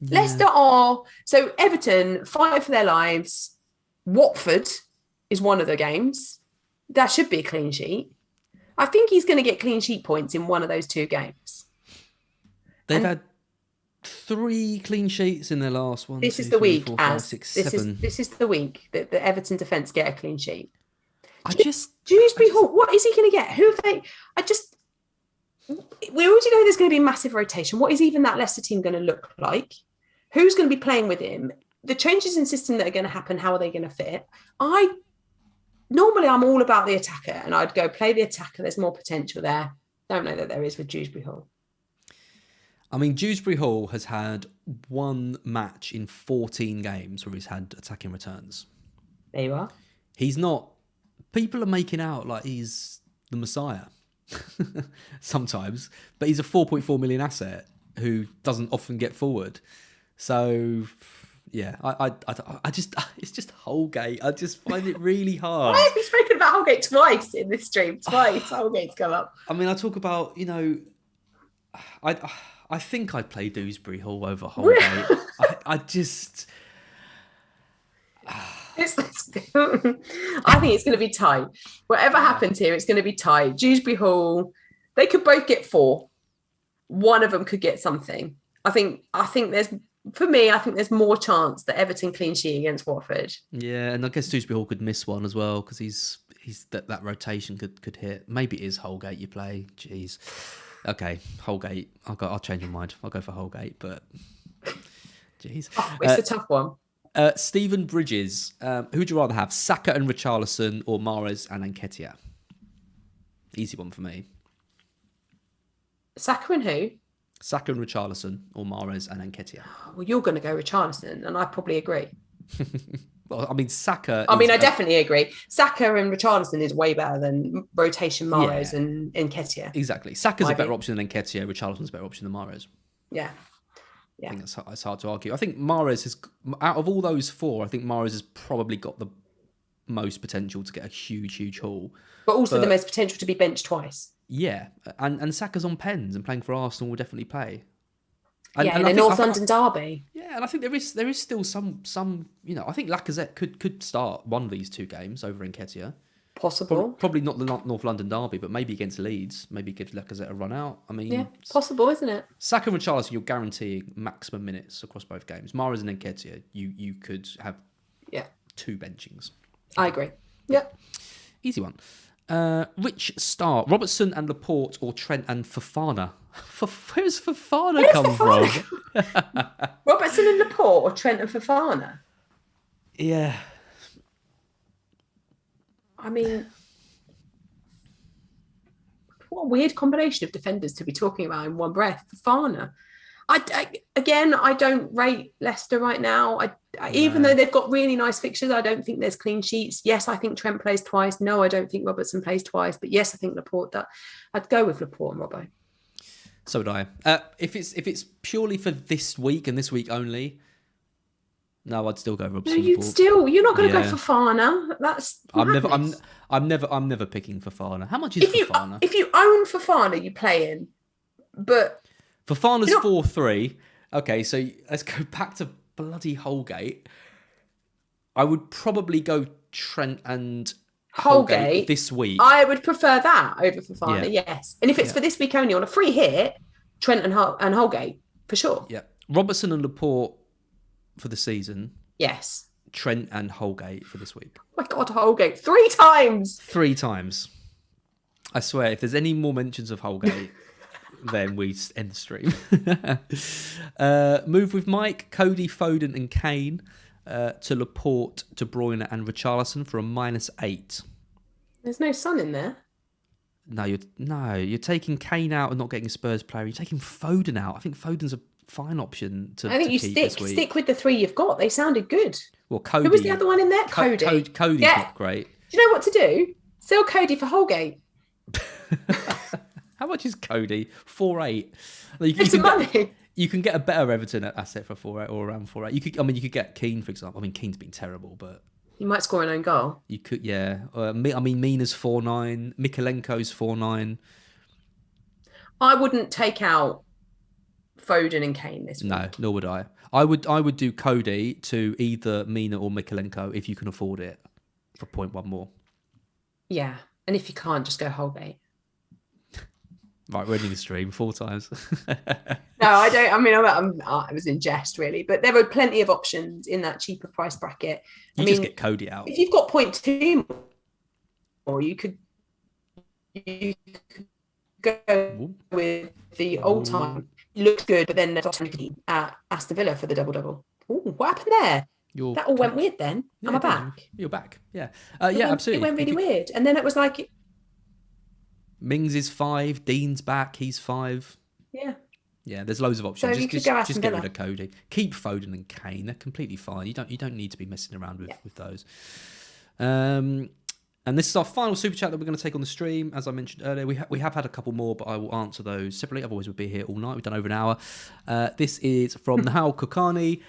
[SPEAKER 2] Yeah. Leicester are... So Everton fight for their lives. Watford is one of the games. That should be a clean sheet. I think he's going to get clean sheet points in one of those 2 games.
[SPEAKER 1] They've had 3 clean sheets in their last one.
[SPEAKER 2] This is the week, this is the week that the Everton defence get a clean sheet. Dewsbury Hall, what is he going to get? Who have they? We already know there's going to be massive rotation. What is even that Leicester team going to look like? Who's going to be playing with him? The changes in system that are going to happen, how are they going to fit? Normally I'm all about the attacker and I'd go play the attacker. There's more potential there. Don't know that there is with Dewsbury Hall.
[SPEAKER 1] I mean, Dewsbury Hall has had 1 match in 14 games where he's had attacking returns.
[SPEAKER 2] There you are.
[SPEAKER 1] He's not... People are making out like he's the Messiah sometimes, but he's a 4.4 million asset who doesn't often get forward. So, yeah, I just, it's just Holgate. I just find it really hard.
[SPEAKER 2] Why have you spoken about Holgate twice in this stream? Twice Holgate's come up.
[SPEAKER 1] I mean, I talk about, I think I'd play Dewsbury Hall over Holgate. I just...
[SPEAKER 2] I think it's going to be tight. Whatever happens here, it's going to be tight. Dewsbury Hall, they could both get 4. One of them could get something. I think there's more chance that Everton clean sheet against Watford.
[SPEAKER 1] Yeah, and I guess Dewsbury Hall could miss one as well because he's that rotation could hit. Maybe it is Holgate you play. Jeez. Okay, Holgate. I'll change my mind. I'll go for Holgate, but jeez.
[SPEAKER 2] It's a tough one.
[SPEAKER 1] Stephen Bridges, who would you rather have, Saka and Richarlison or Mahrez and Nketiah? Easy one for me.
[SPEAKER 2] Saka and who?
[SPEAKER 1] Saka and Richarlison or Mahrez and Nketiah?
[SPEAKER 2] Well, you're going to go Richarlison, and I probably agree.
[SPEAKER 1] Well, I mean, Saka.
[SPEAKER 2] I definitely agree. Saka and Richarlison is way better than rotation Mahrez and Nketiah.
[SPEAKER 1] Exactly. Saka's a better option than Nketiah. Richarlison's a better option than Mahrez.
[SPEAKER 2] Yeah.
[SPEAKER 1] I think it's hard to argue. I think Mahrez has, out of all those four, I think Mahrez has probably got the most potential to get a huge haul.
[SPEAKER 2] But also the most potential to be benched twice.
[SPEAKER 1] Yeah. And Saka's on pens and playing for Arsenal will definitely play.
[SPEAKER 2] And the North London derby.
[SPEAKER 1] Yeah, and I think there is still some I think Lacazette could start one of these two games over Nketiah.
[SPEAKER 2] Possible.
[SPEAKER 1] Probably not the North London derby, but maybe against Leeds. Maybe give Lacazette a run out. I mean...
[SPEAKER 2] Yeah, possible, isn't it?
[SPEAKER 1] Saka and Richarlison, you're guaranteeing maximum minutes across both games. Mahrez and Nketiah, you could have two benchings.
[SPEAKER 2] I agree. Yeah.
[SPEAKER 1] Easy one. Which start? Robertson and Laporte or Trent and Fofana? Where's Fofana come from?
[SPEAKER 2] Robertson and Laporte or Trent and Fofana?
[SPEAKER 1] Yeah.
[SPEAKER 2] I mean, what a weird combination of defenders to be talking about in one breath. Fofana. I don't rate Leicester right now. Even though they've got really nice fixtures, I don't think there's clean sheets. Yes, I think Trent plays twice. No, I don't think Robertson plays twice. But yes, I think Laporte. I'd go with Laporte and Robbo.
[SPEAKER 1] So would I. If it's purely for this week and this week only, no, I'd still go Robertson.
[SPEAKER 2] No, you're not going to go for Fofana. That's madness.
[SPEAKER 1] I'm never picking Fofana. How much is Fofana?
[SPEAKER 2] If you own Fofana, you play in. But
[SPEAKER 1] Fofana's 4-3. Okay, so let's go back to bloody Holgate. I would probably go Trent and Holgate this week.
[SPEAKER 2] I would prefer that over Fofana, yes. And if it's for this week only on a free hit, Trent and Holgate, for sure.
[SPEAKER 1] Yeah. Robertson and Laporte for the season.
[SPEAKER 2] Yes.
[SPEAKER 1] Trent and Holgate for this week.
[SPEAKER 2] Oh my God, Holgate. 3 times.
[SPEAKER 1] 3 times. I swear, if there's any more mentions of Holgate... then we end the stream. Move with Mike, Cody, Foden and Kane to Laporte, De Bruyne and Richarlison for a -8.
[SPEAKER 2] There's no Son in there.
[SPEAKER 1] No, you're taking Kane out and not getting a Spurs player. You're taking Foden out. I think Foden's a fine option to. I think you
[SPEAKER 2] stick with the 3 you've got. They sounded good.
[SPEAKER 1] Well, Cody.
[SPEAKER 2] Who was the other one in there? Cody.
[SPEAKER 1] Cody's not great.
[SPEAKER 2] Do you know what to do? Sell Cody for Holgate.
[SPEAKER 1] How much is Cody? 4.8. You can get a better Everton asset for 4.8 or around 4.8. You could get Keane, for example. I mean, Keane's been terrible, but
[SPEAKER 2] he might score an own goal.
[SPEAKER 1] You could, yeah. Mina's 4.9. Mikalenko's 4.9.
[SPEAKER 2] I wouldn't take out Foden and Kane this week.
[SPEAKER 1] No, nor would I. I would do Cody to either Mina or Mikalenko if you can afford it for 0.1 more.
[SPEAKER 2] Yeah, and if you can't, just go Holgate.
[SPEAKER 1] Right, we're ending the stream 4 times.
[SPEAKER 2] No, I don't. I mean, I was in jest, really. But there were plenty of options in that cheaper price bracket.
[SPEAKER 1] You just get Cody out.
[SPEAKER 2] If you've got 0.2 more, you could go with the old time. Looked good, but then at Aston Villa for the double-double. Ooh, what happened there? That all went weird then.
[SPEAKER 1] Yeah,
[SPEAKER 2] Am I back?
[SPEAKER 1] You're back. Yeah. Absolutely.
[SPEAKER 2] It went really weird. And then it was like...
[SPEAKER 1] Mings is 5. Dean's back. He's 5.
[SPEAKER 2] Yeah.
[SPEAKER 1] Yeah, there's loads of options.
[SPEAKER 2] So you could go
[SPEAKER 1] just get rid of Cody. Keep Foden and Kane. They're completely fine. You don't need to be messing around with those. And this is our final super chat that we're going to take on the stream. As I mentioned earlier, we have had a couple more, but I will answer those separately. Otherwise, we'll be here all night. We've done over an hour. This is from Nahal Kokani.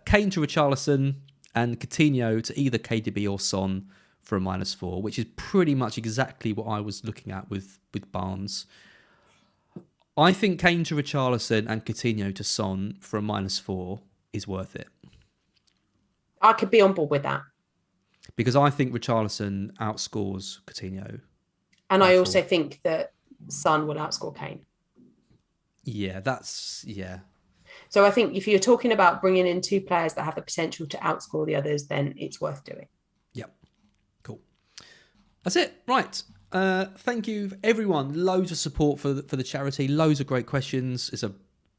[SPEAKER 1] Kane to Richarlison and Coutinho to either KDB or Son for a -4, which is pretty much exactly what I was looking at with Barnes. I think Kane to Richarlison and Coutinho to Son for a -4 is worth it.
[SPEAKER 2] I could be on board with that.
[SPEAKER 1] Because I think Richarlison outscores Coutinho.
[SPEAKER 2] And I also think that Son will outscore Kane.
[SPEAKER 1] Yeah, yeah.
[SPEAKER 2] So I think if you're talking about bringing in 2 players that have the potential to outscore the others, then it's worth doing.
[SPEAKER 1] Yep. Cool. That's it. Right. Thank you, everyone. Loads of support for the charity. Loads of great questions. It's a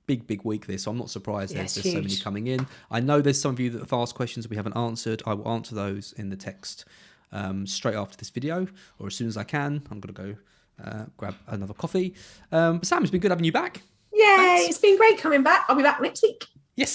[SPEAKER 1] big week this, so I'm not surprised there's so many coming in. I know there's some of you that have asked questions we haven't answered. I will answer those in the text straight after this video, or as soon as I can. I'm going to go grab another coffee. But Sam, it's been good having you back.
[SPEAKER 2] Yay, Thanks. It's been great coming back. I'll be back next week.
[SPEAKER 1] Yes.